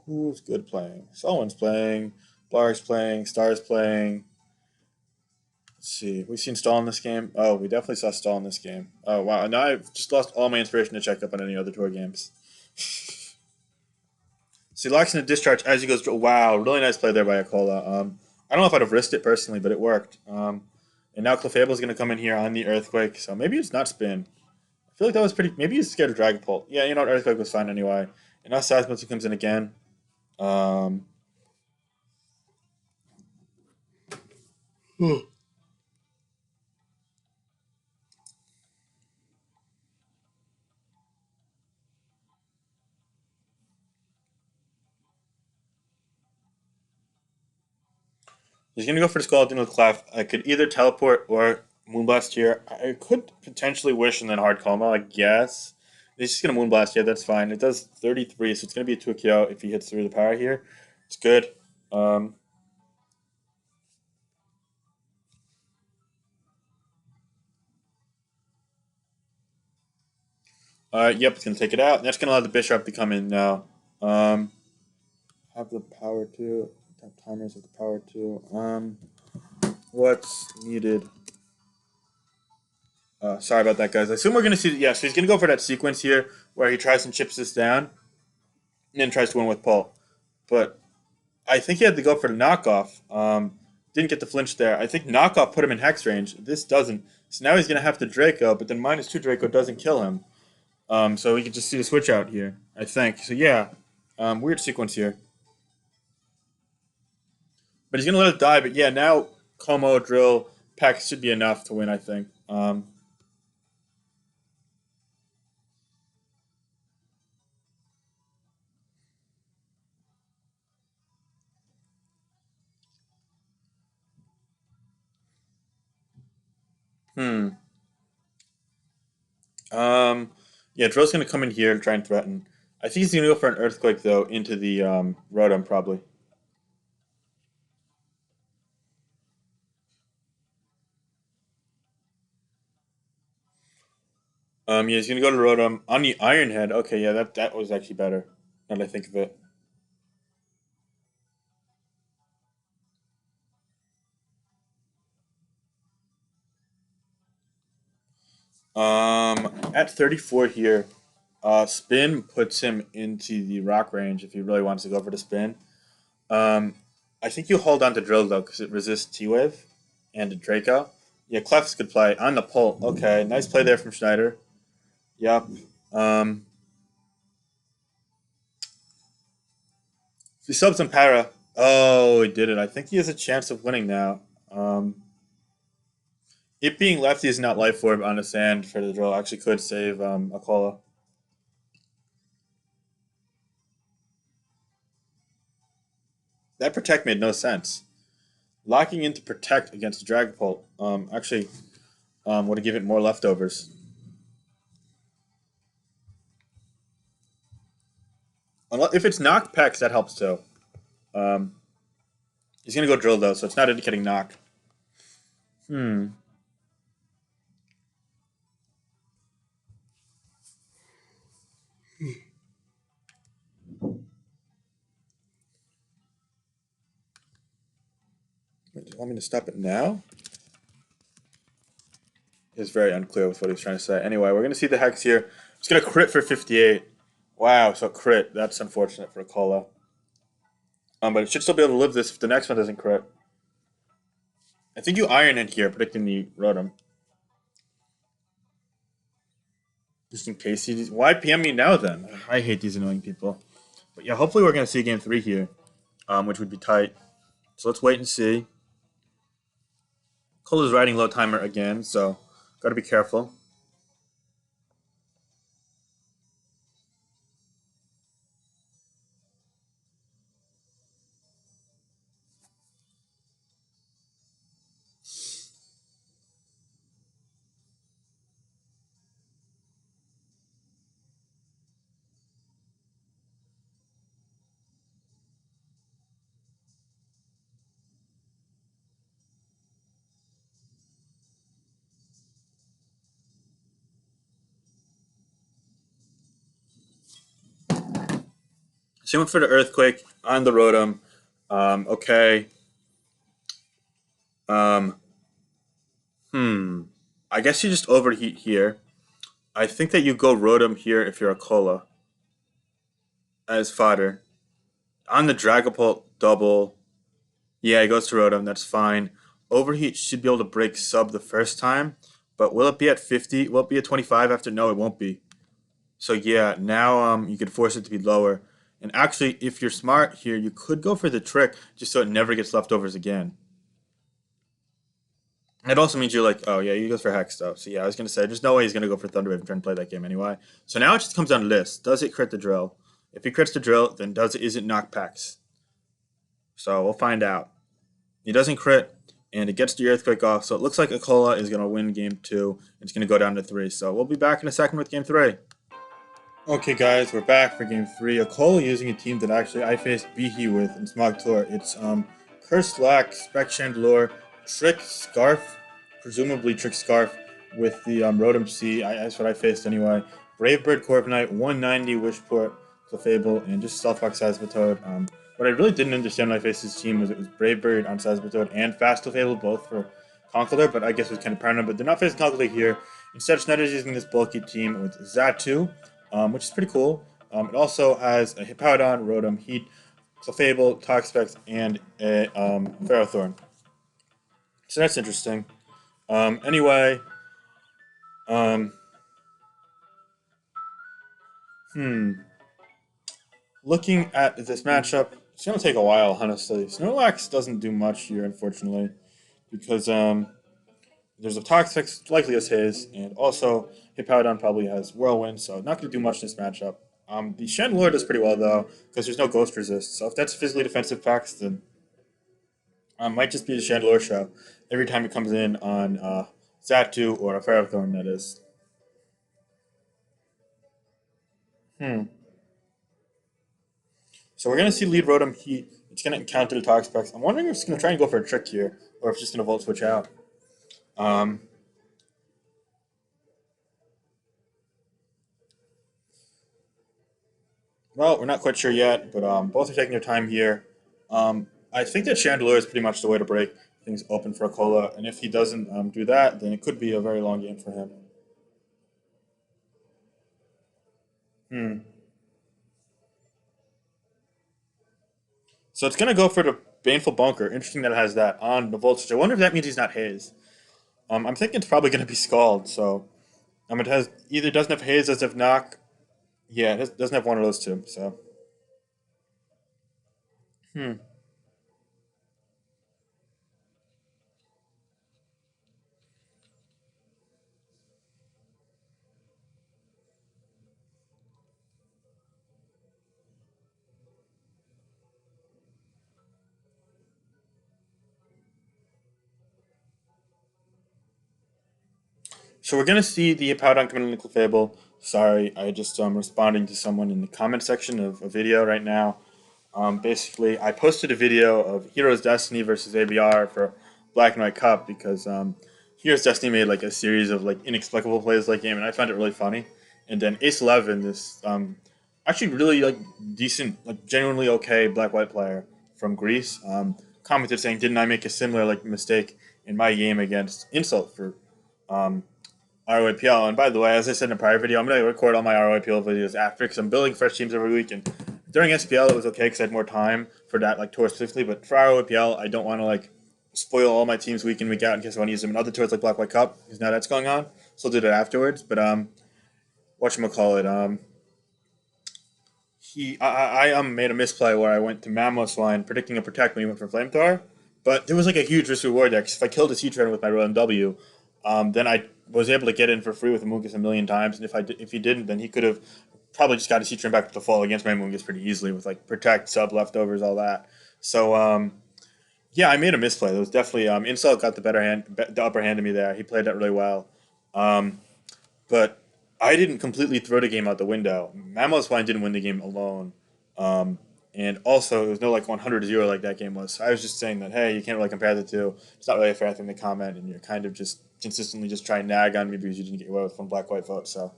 Who's good playing? Someone's playing. Blark's playing. Star's playing. Let's see. We've seen Stall in this game. Oh, we definitely saw Stall in this game. Oh wow! Now I've just lost all my inspiration to check up on any other tour games. So he locks in a discharge as he goes. Wow, really nice play there by Akola. I don't know if I'd have risked it personally, but it worked. And now Clefable is going to come in here on the Earthquake, so maybe it's not spin. I feel like that was pretty. Maybe he's scared of Dragon Pult. Yeah, you know what? Earthquake was fine anyway. And now Seismos comes in again. Um, he's going to go for the Skull Dino Clef. I could either teleport or Moonblast here. I could potentially Wish and then Hard Coma, I guess. He's just going to Moonblast here. That's fine. It does 33, so it's going to be a 2 KO if he hits through the power here. It's good. Um, yep, it's going to take it out. And that's going to allow the Bishop to come in now. Um, have the power to. Have timers with the power to. What's needed? Sorry about that, guys. I assume we're going to see. Yeah, so he's going to go for that sequence here where he tries and chips this down and then tries to win with Paul. But I think he had to go for the knockoff. Didn't get the flinch there. I think knockoff put him in hex range. This doesn't. So now he's going to have to Draco, but then -2 Draco doesn't kill him. So we can just see the switch out here, I think. So yeah, weird sequence here. But he's gonna let it die. But yeah, now Como drill pack should be enough to win. I think. Hmm. Um. Yeah, drill's gonna come in here and try and threaten. I think he's gonna go for an earthquake though into the Rotom probably. Yeah, he's gonna go to Rotom on the Iron Head. Okay, yeah, that was actually better. Now that I think of it. At 34 here, spin puts him into the rock range if he really wants to go for the spin. Um, I think you hold on to drill though because it resists T wave and Draco. Yeah, Clef's good play on the pull. Okay, nice play there from Sjneider. Yep. Um, he subs and para. Oh, he did it. I think he has a chance of winning now. It being lefty is not life orb on the sand for the drill actually could save Akola. That protect made no sense. Locking into protect against Dragapult actually would have given it more leftovers. If it's knocked Pex, that helps too. Um, he's gonna go drill though, so it's not indicating knock. Hmm. Wait, do you want me to stop it now? It's very unclear with what he's trying to say. Anyway, we're gonna see the hex here. It's gonna crit for 58. Wow, so crit. That's unfortunate for Akola. But it should still be able to live this if the next one doesn't crit. I think you iron it here, predicting the Rotom. Just in case he. Why PM me now then? I hate these annoying people. But yeah, hopefully we're gonna see game 3 here, which would be tight. So let's wait and see. Cola's riding low timer again, so gotta be careful. So he went for the earthquake on the Rotom. Okay. Um, hmm. I guess you just overheat here. I think that you go Rotom here if you're a Akola as fodder. On the Dragapult double, yeah, he goes to Rotom. That's fine. Overheat should be able to break sub the first time, but will it be at 50? Will it be at 25 after? No, it won't be. So yeah, now you could force it to be lower. And actually, if you're smart here, you could go for the trick just so it never gets leftovers again. It also means you're like, oh yeah, he goes for hex stuff. So yeah, I was gonna say, there's no way he's gonna go for Thunder Wave and try and play that game anyway. So now it just comes down to this: does it crit the drill? If he crits the drill, then does it is it knock packs? So we'll find out. He doesn't crit, and it gets the earthquake off. So it looks like Akola is gonna win game two. It's gonna go down to three. So we'll be back in a second with game three. Okay, guys, we're back for game three. Akola using a team that actually I faced Behe with in Smog Tour. It's Curse Lack, Spec Chandelure, Trick Scarf, presumably Trick Scarf with the Rotom C. That's what I faced anyway. Brave Bird, Corviknight, 190 Wishport, Clefable, and just Stealthrock Sazbatode. What I really didn't understand when I faced this team was it was Brave Bird on Sazbatode and Fast Clefable both for Conkeldurr, but I guess it was kind of paranoid. But they're not facing Conkeldurr here. Instead, Sjneider's using this bulky team with Zatu, which is pretty cool. It also has a Hippowdon, Rotom, Heat, Clefable, Toxapex, and a Ferrothorn. So that's interesting. Anyway, um, hmm. Looking at this matchup, it's going to take a while, honestly. Snorlax doesn't do much here, unfortunately, because there's a Toxapex likely as his, and also Hippowdon probably has Whirlwind, so not going to do much in this matchup. The Chandelure does pretty well, though, because there's no Ghost Resist, so if that's physically defensive packs, then might just be the Chandelure show every time it comes in on Zatu or a Ferrothorn, that is. Hmm. So we're going to see lead Rotom Heat. It's going to encounter the Toxapex. I'm wondering if it's going to try and go for a trick here, or if it's just going to Volt Switch out. Um, well, we're not quite sure yet, but both are taking their time here. I think that Chandelure is pretty much the way to break things open for Akola, and if he doesn't do that, then it could be a very long game for him. Hmm. So it's going to go for the Baneful Bunker. Interesting that it has that on the Voltage. I wonder if that means he's not Haze. I'm thinking it's probably going to be Scald. So it has either doesn't have Haze, doesn't have Knock. Yeah, doesn't have one of those two. So hmm. So we're going to see the Hippowdon coming in the Clefable. Sorry, I just responding to someone in the comment section of a video right now. Basically, I posted a video of Heroes Destiny versus ABR for Black and White Cup because Heroes Destiny made like a series of like inexplicable plays like game, and I found it really funny. And then Ace 11, this actually really like decent, like genuinely okay Black White player from Greece, commented saying, "Didn't I make a similar like mistake in my game against Insult for um, ROIPL?" And by the way, as I said in a prior video, I'm going to record all my ROIPL videos after because I'm building fresh teams every week. And during SPL, it was okay because I had more time for that like tour specifically. But for ROIPL, I don't want to like spoil all my teams week in week out in case I want to use them in other tours like Black White Cup because now that's going on. So I'll do that afterwards. But whatchamacallit, I made a misplay where I went to Mammoth line predicting a protect when he went for flamethrower, but there was like a huge risk reward there. 'Cause if I killed a sea trainer with my Royal W, then I was able to get in for free with Amoonguss a million times. And if he didn't, then he could have probably just got a sea trainer back to the fall against my Amoonguss pretty easily with like protect, sub, leftovers, all that. So yeah, I made a misplay. There was definitely Insult got the upper hand of me there. He played that really well. Um, but I didn't completely throw the game out the window. Mammoth Line didn't win the game alone. Um, and also, there was no like 100-0 like that game was. So I was just saying that, hey, you can't really compare the two. It's not really a fair thing to comment, and you're kind of just consistently just trying to nag on me because you didn't get away with one black white vote. So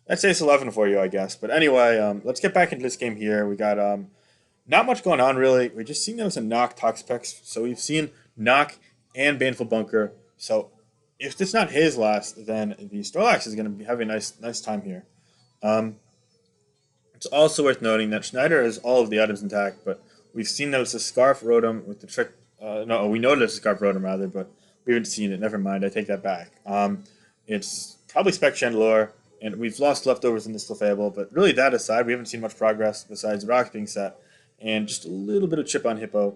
Let's say it's 11 for you, I guess. But anyway, let's get back into this game here. We got not much going on really. We're just seeing those in knock Toxapex. So we've seen knock and Baneful Bunker. So if it's not his last, then the Snorlax is going to be having a nice time here. Um, it's also worth noting that Sjneider has all of the items intact, but we've seen that it's a Scarf Rotom with the trick. No, we know that it's a Scarf Rotom rather, but we haven't seen it. Never mind, I take that back. It's probably Spec Chandelure, and we've lost leftovers in this Clefable, but really that aside, we haven't seen much progress besides rocks being set, and just a little bit of chip on Hippo.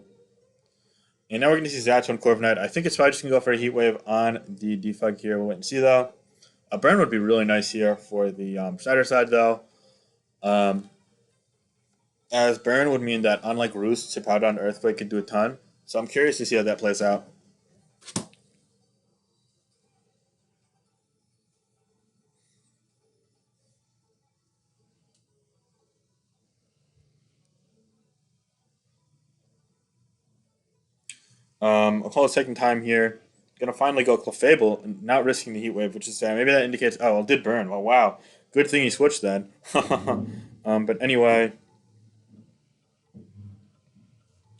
And now we're going to see Zato and Corviknight. I think it's probably just going to go for a Heat Wave on the Defog here. We'll wait and see though. A burn would be really nice here for the Schneider side though. Um, as burn would mean that unlike Roost, Chip out on Earthquake could do a ton. So I'm curious to see how that plays out. Akola's taking time here. Gonna finally go Clefable and not risking the Heat Wave, which is maybe that indicates, oh, well, it did burn. Well, wow. Good thing he switched then. But anyway,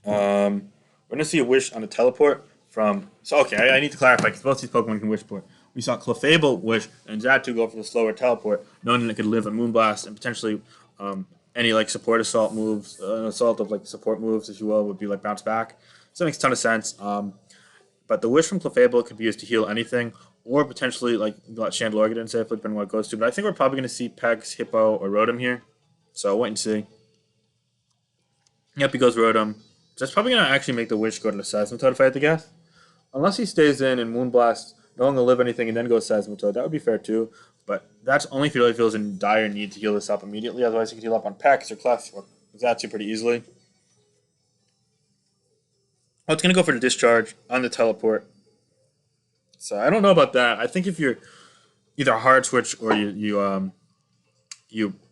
we're gonna see a Wish on a Teleport from. So okay, I need to clarify because both these Pokemon can Wish Port. We saw Clefable Wish and Xatu go for the slower Teleport, knowing that it could live on Moonblast and potentially any like support assault moves, an assault of like support moves, if you will, would be like bounce back. So that makes a ton of sense. But the Wish from Clefable could be used to heal anything, or potentially like let Chandelure get in safely, depending on what it goes to. But I think we're probably going to see Pegs, Hippo, or Rotom here. So wait and see. Yep, he goes Rotom. That's probably going to actually make the Wish go to the Seismitoad if I had to guess. Unless he stays in and Moonblast, no one will live anything, and then goes Seismitoad. That would be fair too. But that's only if he really feels in dire need to heal this up immediately. Otherwise, he could heal up on Pex or Clef or Xatu pretty easily. Oh, it's going to go for the Discharge on the Teleport. So I don't know about that. I think if you're either a hard switch or you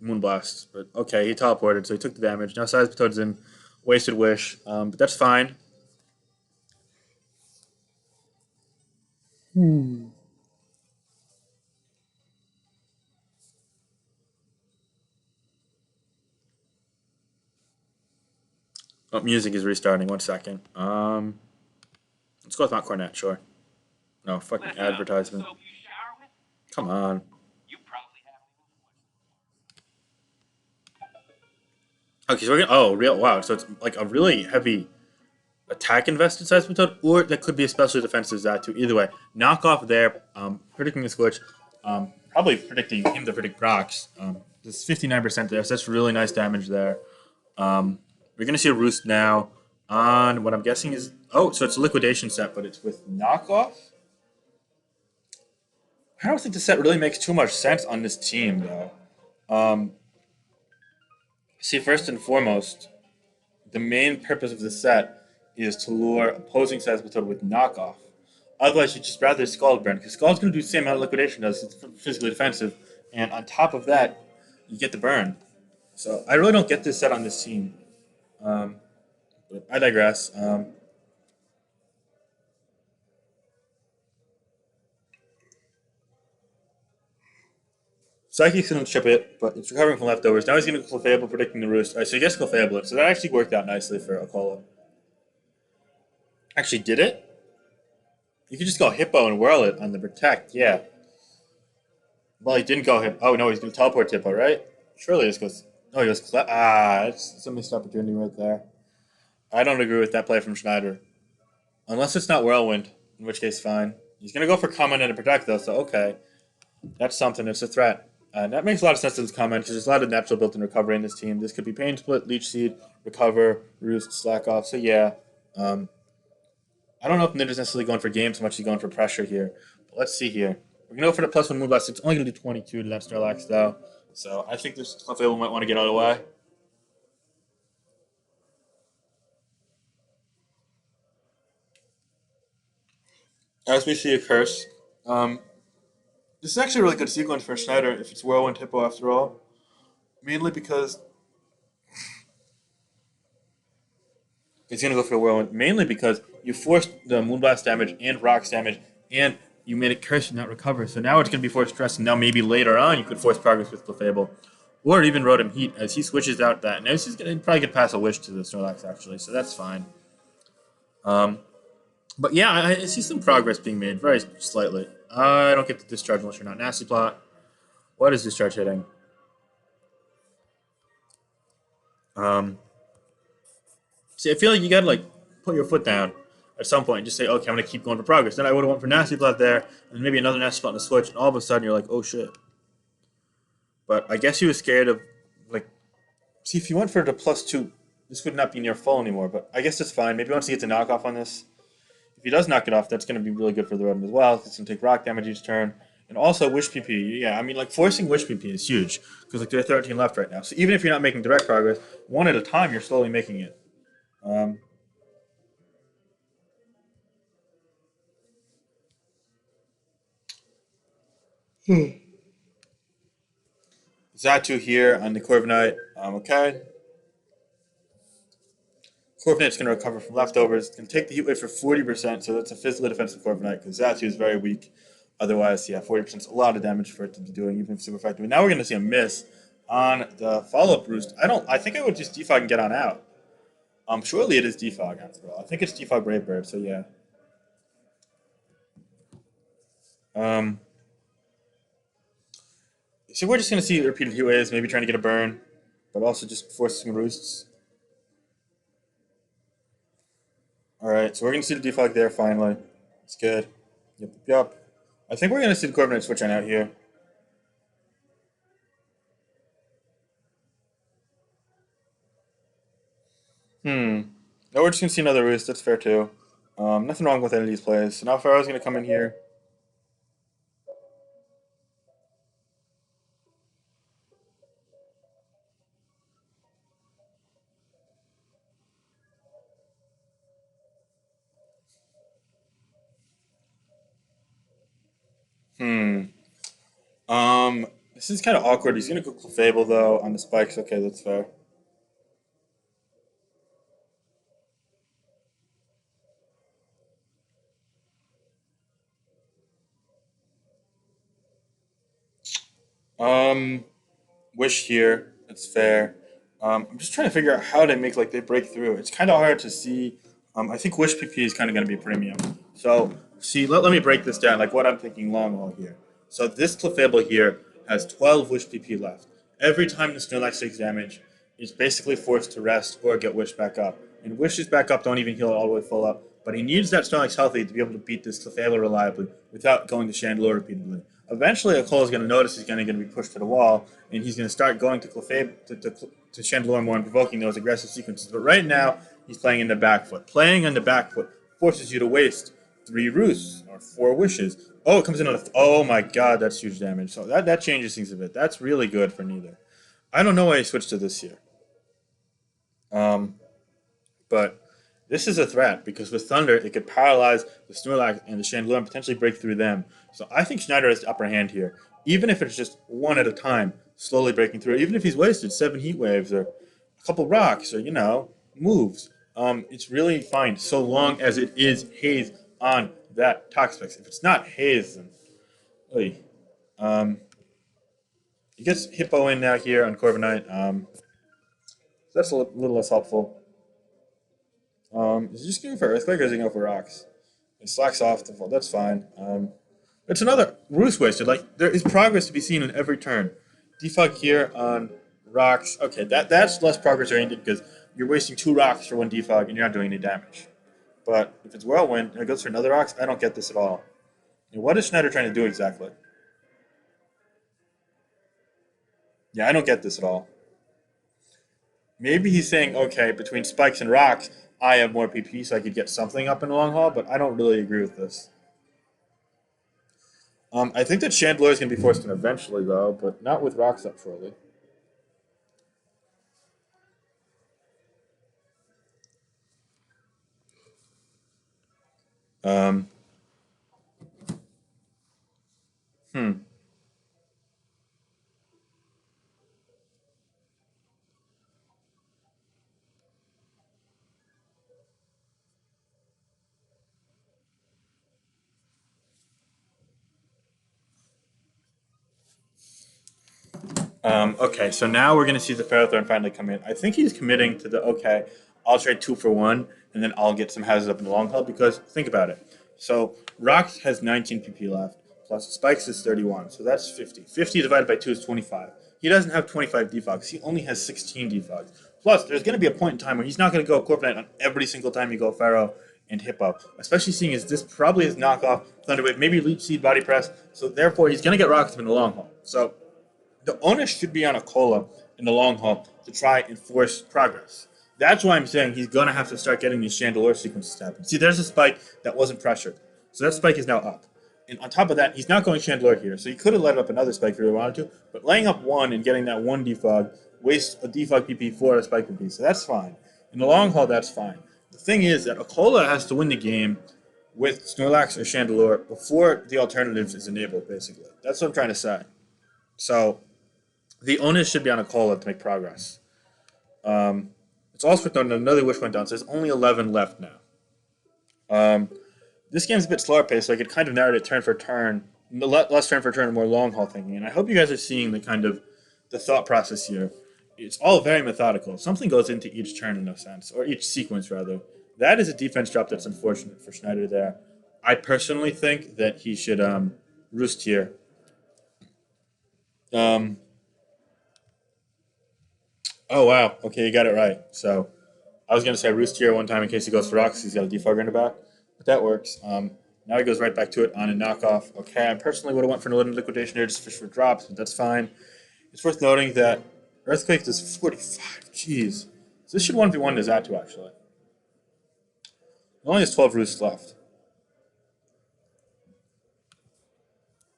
Moonblast. But okay, he teleported, so he took the damage. Now Seismitoad's in wasted wish, but that's fine. Oh, music is restarting. 1 second. Let's go with Mount Cornet. Sure. No fucking advertisement. Come on. Okay, so we're gonna. Oh, real. Wow. So it's like a really heavy attack invested Seismitoad, or that could be especially defensive Zatu. Either way, knock off there. Predicting the glitch. Probably predicting him to predict Brox. There's 59% there, so that's really nice damage there. We're gonna see a Roost now on what I'm guessing is so it's a liquidation set, but it's with knockoff. I don't think the set really makes too much sense on this team though. Um, See, first and foremost, the main purpose of the set is to lure opposing Seismitoad with knockoff. Otherwise, you'd just rather Scald Burn, because Scald's going to do the same amount of liquidation as it's physically defensive, and on top of that, you get the burn. So I really don't get this set on this team. Um, but I digress. Psychic's going to chip it, but it's recovering from leftovers. Now he's going to Clefable, predicting the Roost. Alright, so he gets Clefable, so that actually worked out nicely for Akola. Actually, did it? You could just go Hippo and whirl it on the Protect, yeah. Well, he didn't go Hippo. Oh, no, he's going to teleport Hippo, right? Surely this goes... Oh, he goes... It's a missed opportunity right there. I don't agree with that play from Sjneider. Unless it's not Whirlwind, in which case, fine. He's going to go for Comment and a Protect, though, so okay. That's something. It's a threat. That makes a lot of sense in this comment because there's a lot of natural built-in recovery in this team. This could be Pain Split, Leech Seed, Recover, Roost, Slack Off. So yeah, I don't know if Ninja's necessarily going for game so much as he's going for pressure here. But let's see here. We're going to go for the +1 move blast. It's only going to do 22 to that Starlax though. So I think this Clefable might want to get out of the way. As we see a curse. This is actually a really good sequence for Sjneider if it's Whirlwind Hippo after all. Mainly because it's going to go for the Whirlwind. Mainly because you forced the Moonblast damage and Rocks damage and you made it curse and not recover. So now it's going to be forced stress, and now maybe later on you could force progress with Clefable. Or even Rotom Heat as he switches out that. Now he's going to probably get past a Wish to the Snorlax, actually, so that's fine. Um, but yeah, I see some progress being made, very slightly. I don't get the discharge unless you're not Nasty Plot. What is discharge hitting? Um, See, I feel like you gotta like put your foot down at some point and just say, okay, I'm gonna keep going for progress. Then I would have went for Nasty Plot there, and maybe another Nasty Plot on the switch, and all of a sudden you're like, oh shit. But I guess he was scared of like. See, if you went for the +2, this would not be near full anymore. But I guess that's fine. Maybe once he gets a knockoff on this, if he does knock it off, that's going to be really good for the Rotom as well. It's going to take rock damage each turn. And also Wish PP. Yeah, I mean, like, forcing Wish PP is huge. Because, like, there are 13 left right now. So even if you're not making direct progress, one at a time, you're slowly making it. Um, Zatu here on the Corviknight. Okay. Corviknight's going to recover from leftovers. It's going to take the heat wave for 40%, so that's a physically defensive Corviknight because Zatu is very weak. Otherwise, yeah, 40% is a lot of damage for it to be doing, even if super effective. Now we're going to see a miss on the follow-up roost. I think I would just defog and get on out. Surely it is defog after all. I think it's defog Brave Bird, so yeah. Um, so we're just going to see repeated heat waves, maybe trying to get a burn, but also just force some roosts. All right, so we're going to see the defog there finally. It's good. Yep, yep. I think we're going to see the Corviknight switch on out here. Hmm. No, we're just going to see another roost. That's fair too. Nothing wrong with any of these plays. So now Pharaoh's going to come in here. Hmm. This is kind of awkward. He's going to go Clefable though on the spikes. Okay, that's fair. Um, Wish here. That's fair. I'm just trying to figure out how they make like they break through. It's kind of hard to see. I think Wish PP is kind of going to be premium. So see, let me break this down. Like what I'm thinking long haul here. So this Clefable here has 12 Wish PP left. Every time the Snorlax takes damage, it's basically forced to rest or get Wish back up. And Wishes back up don't even heal all the way full up. But he needs that Snorlax healthy to be able to beat this Clefable reliably without going to Chandelure repeatedly. Eventually, Akola is going to notice he's going to be pushed to the wall, and he's going to start going to to Chandelure more and provoking those aggressive sequences. But right now, he's playing in the back foot. Playing on the back foot forces you to waste 3 roosts or 4 wishes. Oh, it comes in on a. Oh my god, that's huge damage. So that changes things a bit. That's really good for neither. I don't know why he switched to this here. Um, but this is a threat because with Thunder, it could paralyze the Snorlax and the Chandelure and potentially break through them. So I think Sjneider has the upper hand here, even if it's just one at a time, slowly breaking through. Even if he's wasted 7 heat waves or a couple rocks or moves, it's really fine so long as it is haze on that Toxapex. If it's not haze, then oy. um, he gets Hippo in now here on Corviknight. That's a little less helpful. Is he just going for Earthquake or is he going for Rocks? He slacks off the fall. That's fine. It's another Roost wasted. Like, there is progress to be seen in every turn. Defog here on Rocks. Okay, that's less progress oriented because you're wasting 2 rocks for 1 defog and you're not doing any damage. But if it's Whirlwind and it goes for another Rocks, I don't get this at all. What is Sjneider trying to do exactly? Yeah, I don't get this at all. Maybe he's saying, okay, between Spikes and Rocks, I have more PP so I could get something up in the long haul, but I don't really agree with this. I think that Chandelure is going to be forced in eventually, though, but not with Rocks up shortly. Um, hmm. Okay, so now we're gonna see the Ferrothorn finally come in. I think he's committing to the okay. I'll trade 2 for 1, and then I'll get some houses up in the long haul. Because think about it. So Rocks has 19 PP left, plus Spikes is 31, so that's 50. 50 divided by 2 is 25. He doesn't have 25 defogs. He only has 16 defogs. Plus, there's gonna be a point in time where he's not gonna go Corviknight on every single time you go Pharaoh and Hippo, especially seeing as this probably is knockoff Thunderwave, maybe Leech Seed Body Press. So therefore, he's gonna get Rocks up in the long haul. So the onus should be on Akola in the long haul to try and force progress. That's why I'm saying he's going to have to start getting these Chandelure sequences to happen. See, there's a spike that wasn't pressured. So that spike is now up. And on top of that, he's not going Chandelure here. So he could have let up another spike if he really wanted to. But laying up one and getting that one defog wastes a defog PP for a spike PP. So that's fine. In the long haul, that's fine. The thing is that Akola has to win the game with Snorlax or Chandelure before the alternatives is enabled, basically. That's what I'm trying to say. So the onus should be on Akola to make progress. It's also worth noting that another wish went down, so there's only 11 left now. This game's a bit slower paced, so I could kind of narrate it turn for turn, less turn for turn, and more long haul thinking. And I hope you guys are seeing the thought process here. It's all very methodical. Something goes into each turn in a sense, or each sequence rather. That is a defense drop that's unfortunate for Sjneider there. I personally think that he should roost here. Um, Oh wow. Okay, you got it right. So I was gonna say roost here one time in case he goes for rocks. He's got a defogger in the back, but that works. Now he goes right back to it on a knockoff. Okay, I personally would have went for an eliminated liquidation here just fish for drops, but that's fine. It's worth noting that Earthquake does 45. Jeez, so this should 1v1 to Zatu actually. He only has 12 roosts left.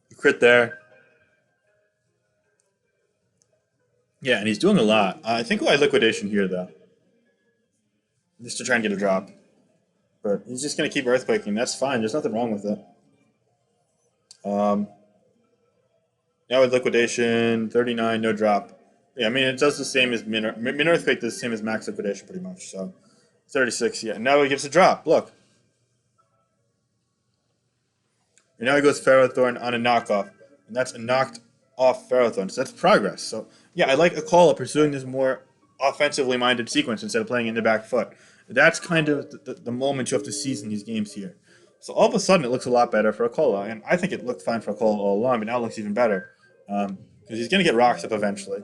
You crit there. Yeah, and he's doing a lot. I think we'll liquidation here though, just to try and get a drop. But he's just going to keep earthquaking. That's fine. There's nothing wrong with it. Um, Now with liquidation, 39, no drop. Yeah, I mean, it does the same as min earthquake does the same as max liquidation pretty much. So 36, yeah. And now he gives a drop. Look. And now he goes Ferrothorn on a knockoff. And that's a knocked off Ferrothorn. So that's progress. So yeah, I like Akola pursuing this more offensively minded sequence instead of playing in the back foot. That's kind of the moment you have to seize in these games here. So all of a sudden it looks a lot better for Akola. And I think it looked fine for Akola all along, but now it looks even better. Because he's going to get rocks up eventually.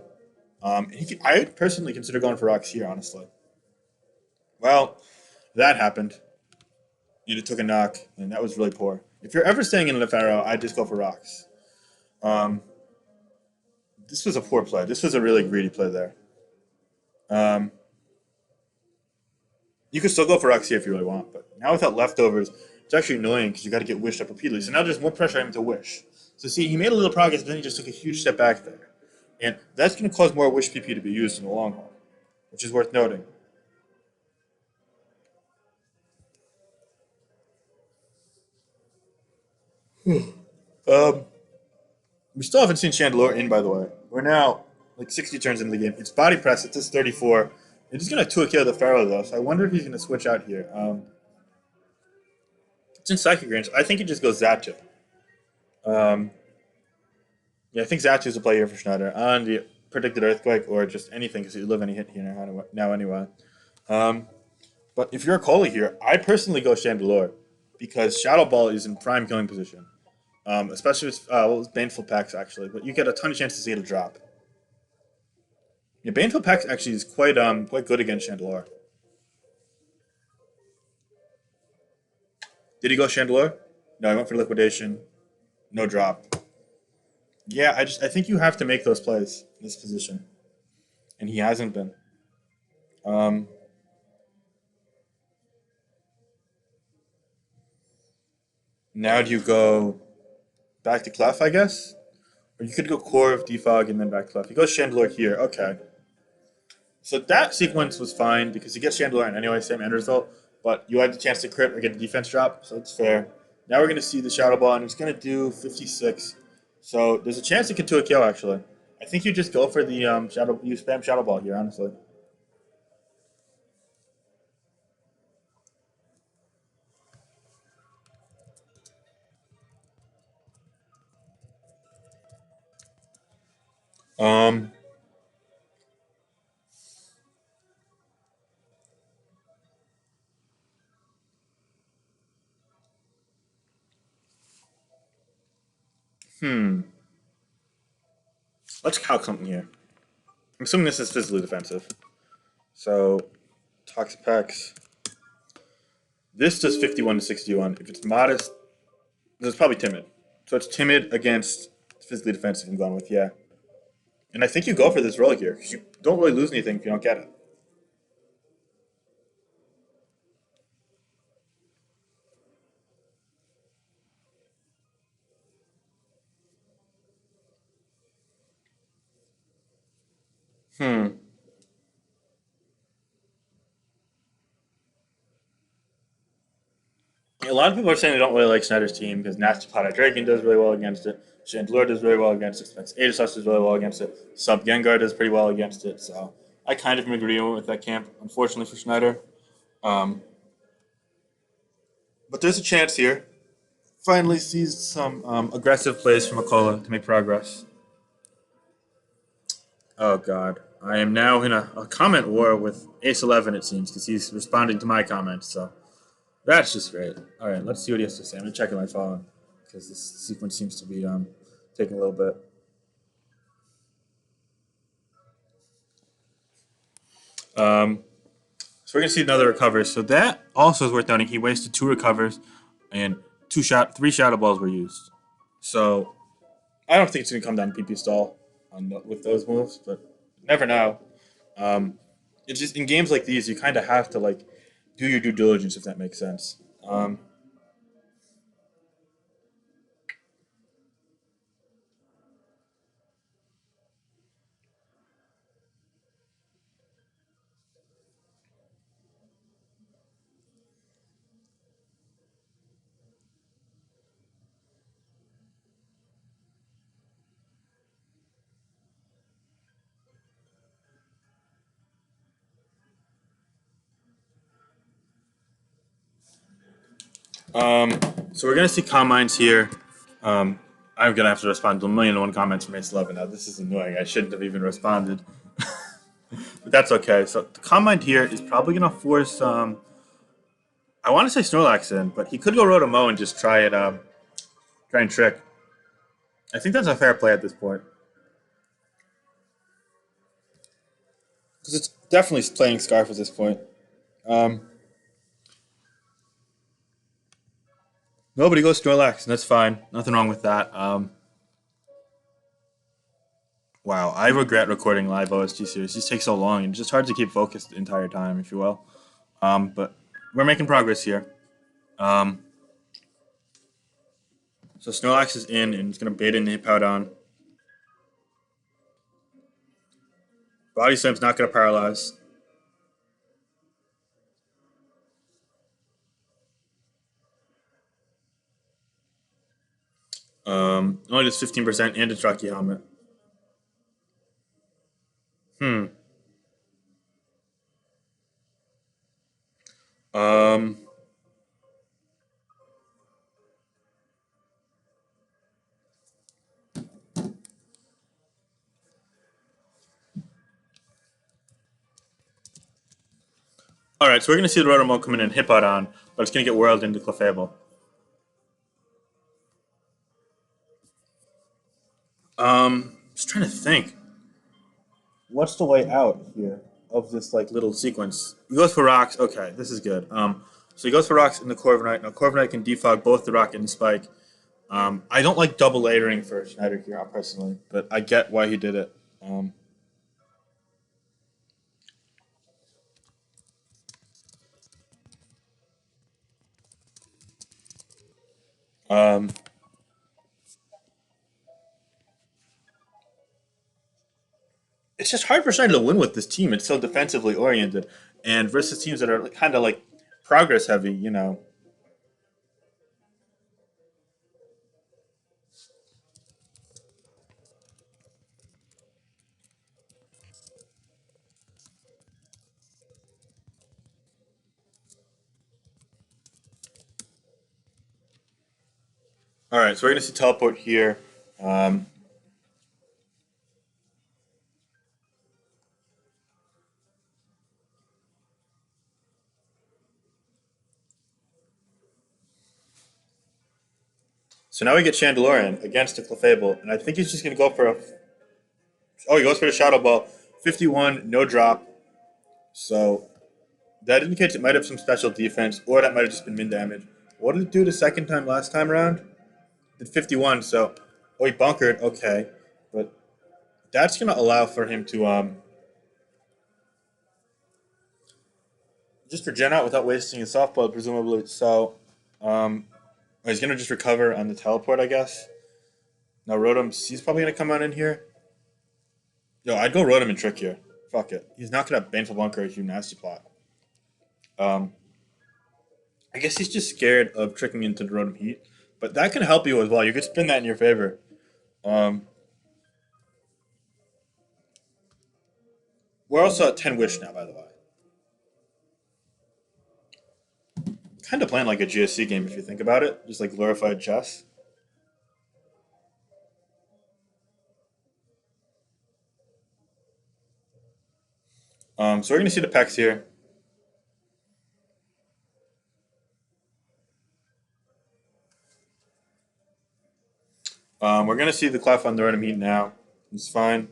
I would personally consider going for rocks here, honestly. Well, that happened. It took a knock, and that was really poor. If you're ever staying in the Pharaoh, I'd just go for rocks. Um, this was a poor play. This was a really greedy play there. Um, you could still go for rocks here if you really want, but now without leftovers, it's actually annoying because you got to get wished up repeatedly. So now there's more pressure on him to wish. So see, he made a little progress, but then he just took a huge step back there. And that's going to cause more wish PP to be used in the long haul, which is worth noting. Um, we still haven't seen Chandelure in, by the way. We're now like 60 turns into the game. It's body press. It's just 34. It's going to 2 kill the Pharaoh, though, so I wonder if he's going to switch out here. It's in Psychic range. I think he just goes Zatu. Um, yeah, I think Zatu is the play here for Sjneider on the predicted Earthquake or just anything because you live any hit here now anyway. Um, but if you're a Coley here, I personally go Chandelure because Shadow Ball is in prime killing position. Especially with Baneful Packs actually, but you get a ton of chances to get a drop. Yeah, Baneful Packs actually is quite good against Chandelure. Did he go Chandelure? No, he went for liquidation. No drop. Yeah, I think you have to make those plays in this position, and he hasn't been. Um, Now do you go back to Clef, I guess? Or you could go Core of Defog and then back to Clef. He goes Chandelure here. Okay. So that sequence was fine because he gets Chandelure and anyway, same end result. But you had the chance to crit or get the defense drop, so it's fair. Now we're going to see the Shadow Ball, and it's going to do 56. So there's a chance it could do a kill, actually. I think you just go for the Shadow. You spam Shadow Ball here, honestly. Hmm. Let's calc something here. I'm assuming this is physically defensive. So, Toxic Packs. This does 51 to 61. If it's modest, this is probably timid. So it's timid against physically defensive, I'm going with, yeah. And I think you go for this roll here, because you don't really lose anything if you don't get it. Hmm. A lot of people are saying they don't really like Snyder's team because Nasty Pot Dragon does really well against it. Sjneider does really well against it. Specs Aegisus does really well against it. Sub Gengar does pretty well against it. So I kind of am agreeing with that camp, unfortunately for Sjneider. Um, but there's a chance here. Finally sees some aggressive plays from Akola to make progress. Oh God, I am now in a comment war with Ace 11. It seems because he's responding to my comments. So that's just great. All right, let's see what he has to say. I'm gonna check my phone because this sequence seems to be taking a little bit. Um, so we're gonna see another recovery. So that also is worth noting. He wasted two recovers, and three shadow balls were used. So I don't think it's gonna come down to PP stall with those moves, but never know. Um, it's just in games like these, you kind of have to like do your due diligence if that makes sense. Um, so we're gonna see combines here. Um, I'm gonna have to respond to a million and one comments from Ace 11. Now this is annoying. I shouldn't have even responded, but that's okay. So the combine here is probably gonna force. I want to say Snorlax in, but he could go Rotomo and just try it. Try and trick. I think that's a fair play at this point because it's definitely playing Scarf at this point. Um, Nobody goes Snorlax, and that's fine. Nothing wrong with that. Wow, I regret recording live OST series. These take so long, and it's just hard to keep focused the entire time, if you will. But we're making progress here. Um, so Snorlax is in, and it's going to bait in Hippowdon. Body Slam's not going to paralyze. Only does 15% and it's Rocky Helmet. Hmm. Um, all right, so we're going to see the Rotomo come in Hippowdon, but it's going to get whirled into Clefable. Just trying to think. What's the way out here of this like little sequence? He goes for rocks. Okay, this is good. So he goes for rocks in the Corviknight. Now Corviknight can defog both the rock and the spike. I don't like double layering for Sjneider here personally, but I get why he did it. Um, it's just hard for Schneider to win with this team. It's so defensively oriented, and versus teams that are kind of like progress heavy. All right, so we're gonna see teleport here. Um, So now we get Chandelorian against a Clefable, and I think he's just going to go for a. Oh, he goes for the Shadow Ball. 51, no drop. So that indicates it might have some special defense, or that might have just been min damage. What did it do the second time last time around? It did 51, so. Oh, he bunkered, okay. But that's going to allow for him to just regen out without wasting his softball, presumably. So um, he's going to just recover on the teleport, I guess. Now Rotom, he's probably going to come out in here. Yo, I'd go Rotom and Trick here. Fuck it. He's not going to have Baneful Bunker, you nasty plot. Um, I guess he's just scared of tricking into the Rotom Heat. But that can help you as well. You could spin that in your favor. Um, we're also at 10 Wish now, by the way. Kind of playing like a GSC game if you think about it. Just like glorified chess. So we're going to see the Pex here. We're going to see the Clef on the Rotom Heat now. It's fine.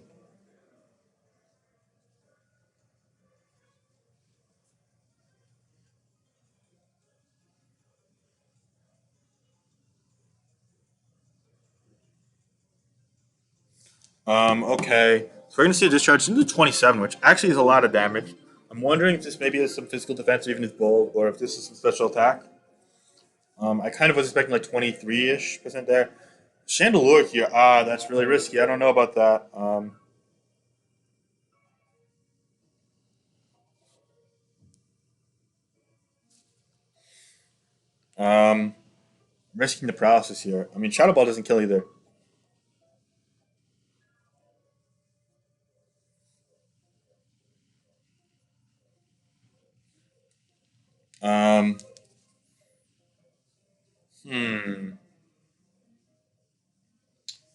Okay. So we're going to see a discharge into 27, which actually is a lot of damage. I'm wondering if this maybe has some physical defense or even his bold, or if this is some special attack. I kind of was expecting like 23-ish percent there. Chandelure here, that's really risky. I don't know about that. Um, Risking the paralysis here. I mean, Shadow Ball doesn't kill either. Um, hmm.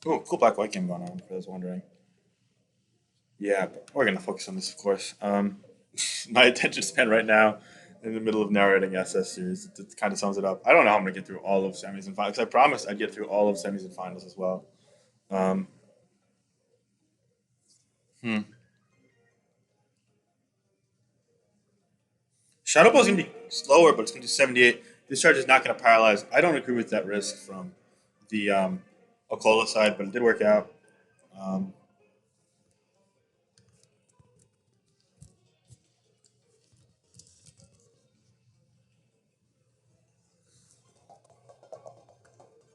Oh, cool black white game going on, for those wondering. Yeah, but we're going to focus on this, of course. My attention span right now in the middle of narrating SS series. It kind of sums it up. I don't know how I'm going to get through all of semis and finals. 'Cause I promised I'd get through all of semis and finals as well. Um, hmm. Shadow Ball's going to be slower, but it's going to do 78. This charge is not going to paralyze. I don't agree with that risk from the Akola side, but it did work out. Um,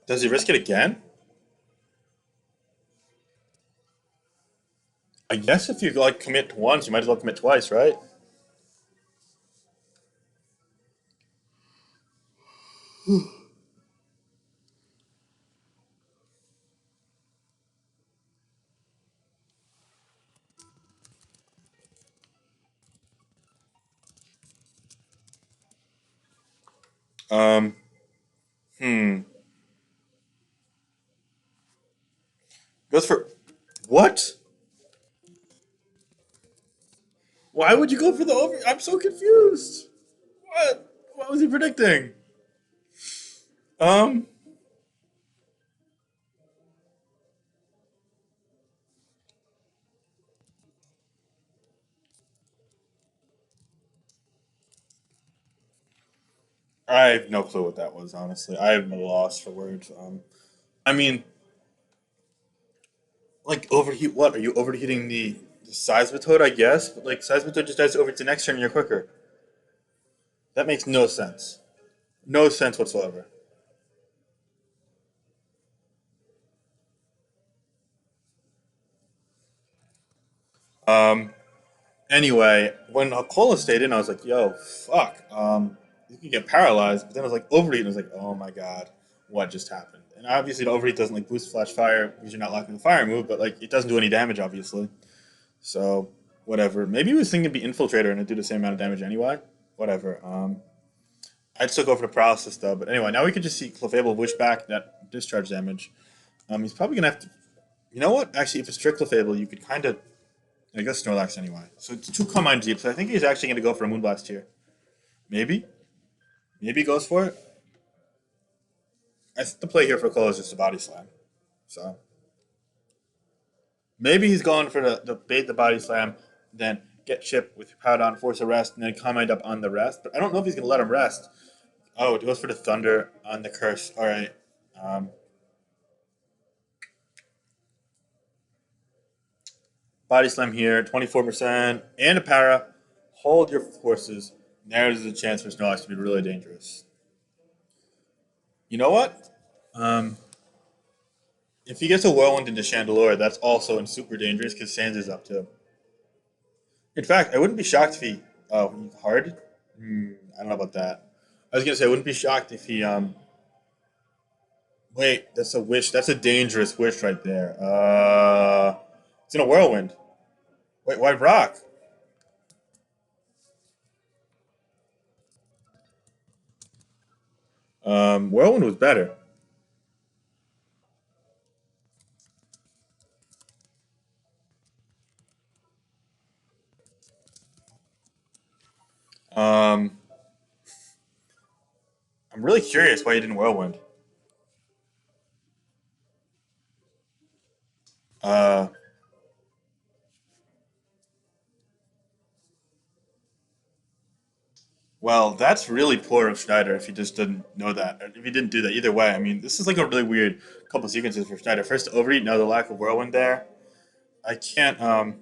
does he risk it again? I guess if you like commit once, you might as well commit twice, right? Um, hmm. Goes for what? Why would you go for the over? I'm so confused. What? What was he predicting? Um, I have no clue what that was. Honestly, I am a loss for words. I mean, like overheat. What are you overheating the Seismitoad? I guess, but like Seismitoad just dies over to next turn. And you're quicker. That makes no sense. No sense whatsoever. Um. Anyway, when Akola stayed in, I was like, "Yo, fuck." You can get paralyzed. But then I was like, overheat. And I was like, "Oh my god, what just happened?" And obviously, the overheat doesn't like boost flash fire because you're not locking the fire move, but like it doesn't do any damage, obviously. So whatever. Maybe he was thinking it'd be infiltrator and it'd do the same amount of damage anyway. Whatever. I'd still go for the paralysis though. But anyway, now we could just see Clefable wish back that discharge damage. He's probably gonna have to. You know what? Actually, if it's strict Clefable, you could kind of. I guess Snorlax anyway. So it's two Combine Jeeps. So I think he's actually gonna go for a Moonblast here. Maybe. Maybe he goes for it. I think the play here for Cole is just a body slam. So maybe he's going for the bait the body slam, then get chip with your pound on, force a rest, and then comment up on the rest. But I don't know if he's going to let him rest. Oh, it goes for the thunder on the curse. All right. Um, Body slam here, 24%, and a para. Hold your forces. There's a chance for Snorlax to be really dangerous. You know what? Um, if he gets a whirlwind into Chandelure, that's also super dangerous because Sans is up too. In fact, I wouldn't be shocked if he. Oh, hard? I don't know about that. I was gonna say I wouldn't be shocked if he. Wait, that's a wish. That's a dangerous wish right there. It's in a whirlwind. Wait, why rock? Whirlwind was better. Um, I'm really curious why he didn't whirlwind. Uh, well, that's really poor of Schneider if he just didn't know that. If he didn't do that either way. I mean, this is like a really weird couple sequences for Schneider. First, overeat, now the lack of whirlwind there. I can't. Um,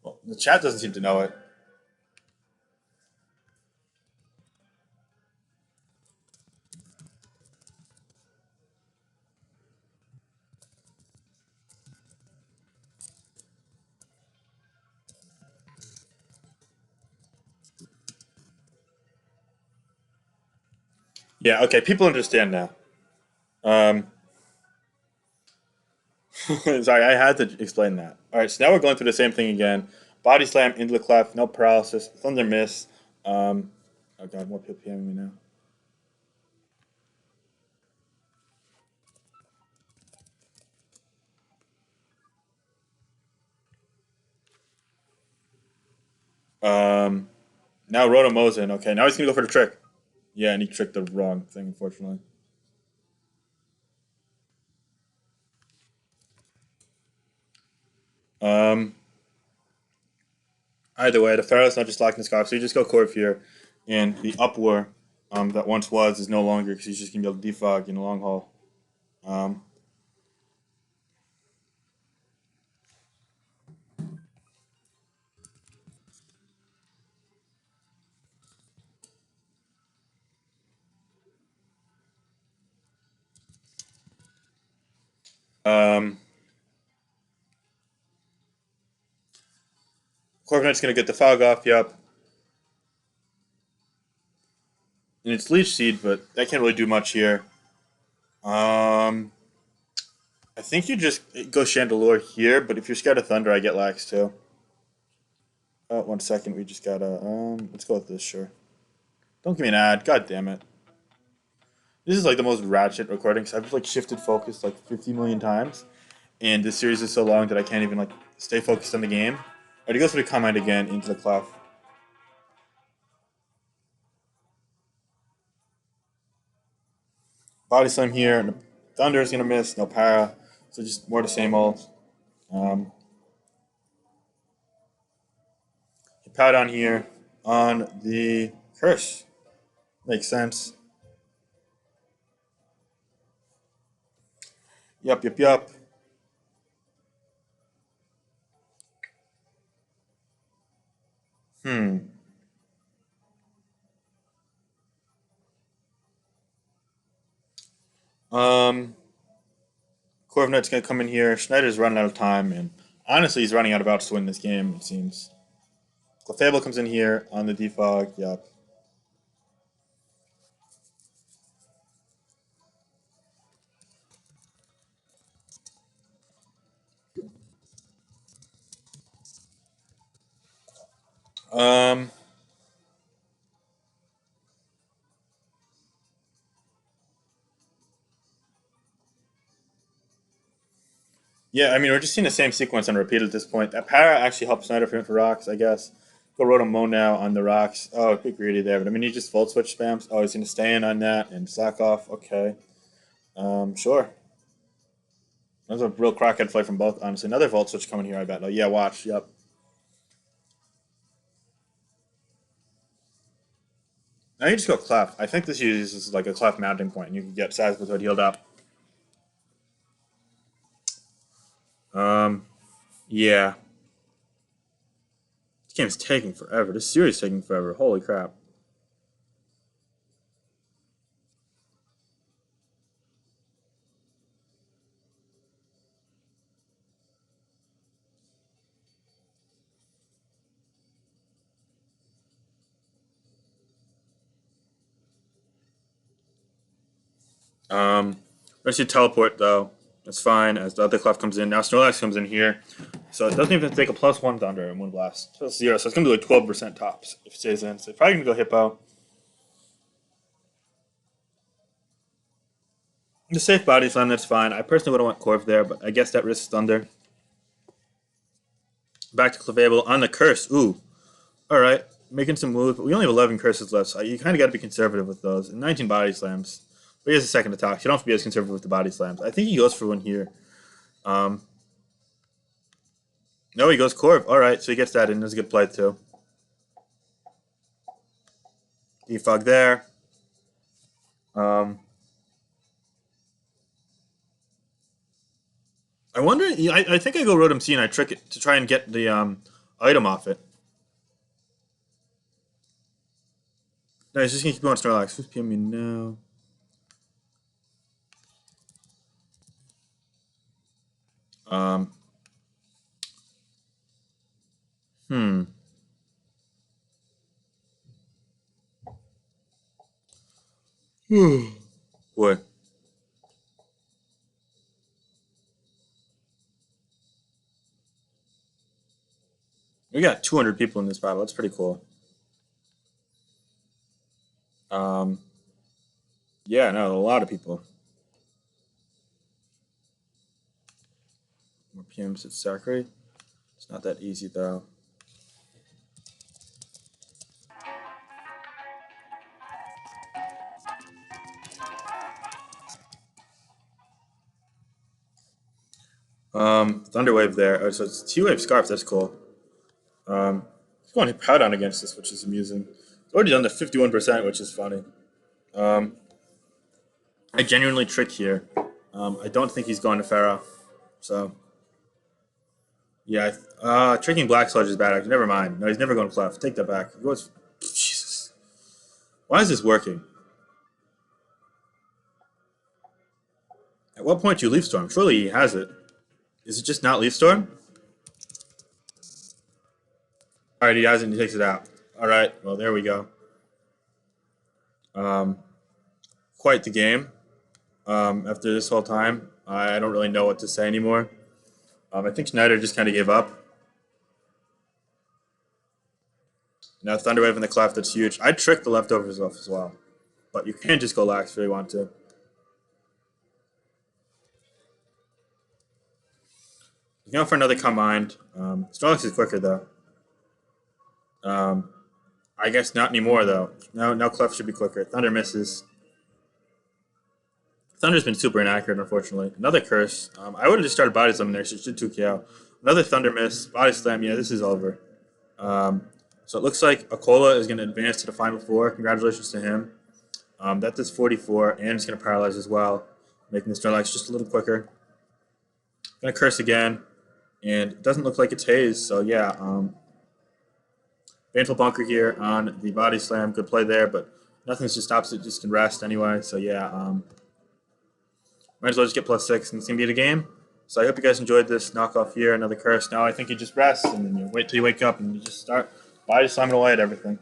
well, the chat doesn't seem to know it. Yeah, okay, people understand now. Um, sorry, I had to explain that. All right, so now we're going through the same thing again. Body slam into the clef, no paralysis, thunder miss. Um, oh god, more people PMing me now. Um, Now Rotomozen. Okay, now he's gonna go for the trick. Yeah, and he tricked the wrong thing, unfortunately. Um, Either way, the Pharaoh's not just locking his cock, so you just go Corp here, and the Upwar that once was is no longer because he's just gonna be able to defog in the long haul. Um, um, Corviknight's gonna get the fog off. Yep, and it's Leech Seed, but that can't really do much here. Um, I think you just go Chandelure here, but if you're scared of Thunder, I get Lax too. 1 second, we just gotta let's go with this, sure. Don't give me an ad, god damn it. This is like the most ratchet recording because I've like shifted focus like 50 million times, and this series is so long that I can't even like stay focused on the game. Alright, he goes for the comment again into the clef. Body slam here, and Thunder is gonna miss, no para, so just more the same old. Um, he pow down here on the curse. Makes sense. Yup, yup, yup. Hmm. Um, Corviknight's gonna come in here. Schneider's running out of time, and honestly, he's running out of outs to win this game. It seems. Clefable comes in here on the defog. Yup. Um, Yeah, I mean, we're just seeing the same sequence on repeat at this point. That para actually helps Snyder prevent for rocks, I guess. Go Rotom now on the rocks. Oh, big greedy there. But I mean, he just Volt Switch spams. Oh, he's going to stay in on that and slack off. Okay. Sure. That was a real crackhead play from both, honestly. Another Volt Switch coming here, I bet. Oh, yeah, watch. Yep. Now you just go Clef. I think this uses like a Clef mounting point, and you can get Saz with Hood healed up. Um, yeah. This game's taking forever. This series is taking forever. Holy crap. Um, let's do teleport though. That's fine as the other Clef comes in. Now Snorlax comes in here. So it doesn't even take a +1 Thunder and one Blast. So it's 0. So it's going to be like 12% tops if it stays in. So it's probably going to go Hippo. The safe body slam, that's fine. I personally would have went Corv there, but I guess that risks Thunder. Back to Clefable on the Curse. Ooh. Alright. Making some moves, but we only have 11 curses left, so you kind of got to be conservative with those. And 19 body slams. But he has a second attack. So you don't have to be as conservative with the body slams. I think he goes for one here. Um, no, he goes Corv. Alright, so he gets that in. That's a good play, too. Defog there. Um, I wonder. I think I go Rotom C and I trick it to try and get the item off it. No, he's just gonna keep going Snorlax. Who's PM me now? Um, hmm. Boy, we got 200 people in this battle. That's pretty cool. Um, yeah, no, a lot of people. More PMs at Sacre. It's not that easy though. Thunderwave there. Oh, so it's T-Wave Scarf. That's cool. He's going proud on against this, which is amusing. It's already done to 51%, which is funny. Um, I genuinely trick here. I don't think he's going to Farah. So yeah, tricking Black Sludge is bad. Actually, never mind. No, he's never going to Clef. Take that back. He goes. Jesus. Why is this working? At what point do you Leaf Storm? Surely he has it. Is it just not Leaf Storm? All right, he has it. And he takes it out. All right. Well, there we go. Um, quite the game. After this whole time, I don't really know what to say anymore. I think Sjneider just kind of gave up. Now Thunderwave in the cleft, that's huge. I'd trick the leftovers off as well. But you can just go lax if you really want to. You can go for another combined. Snorlax is quicker though. Um, I guess not anymore though. Now Clef should be quicker. Thunder misses. Thunder's been super inaccurate, unfortunately. Another curse. I would have just started body slam there, so it should 2 KO. Another Thunder miss. Body slam, yeah, this is over. Um, so it looks like Akola is going to advance to the final four. Congratulations to him. That does 44, and it's going to paralyze as well, making the Snorlax just a little quicker. Going to curse again, and it doesn't look like it's Haze, so yeah. Baneful Bunker here on the body slam. Good play there, but nothing's just stops it. Just can rest anyway, so yeah. Might as well just get +6, and it's going to be the game. So I hope you guys enjoyed this knockoff here. Another curse. Now I think you just rest, and then you wait till you wake up, and you just start body slamming away at everything.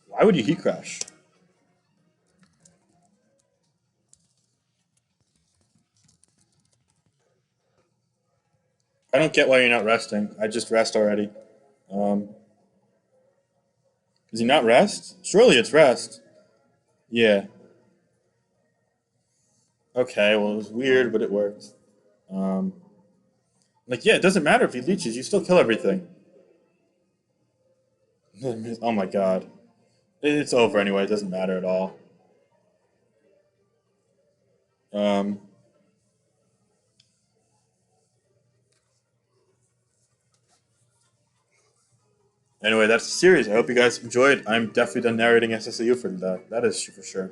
Why would you heat crash? I don't get why you're not resting. I just rest already. Um, Does he not rest? Surely it's rest. Yeah. Okay, well, it was weird, but it worked. Um, like, yeah, it doesn't matter if he leeches, you still kill everything. Oh my god. It's over anyway, it doesn't matter at all. Um, anyway, that's the series. I hope you guys enjoyed. I'm definitely done narrating SSU for that. That is for sure.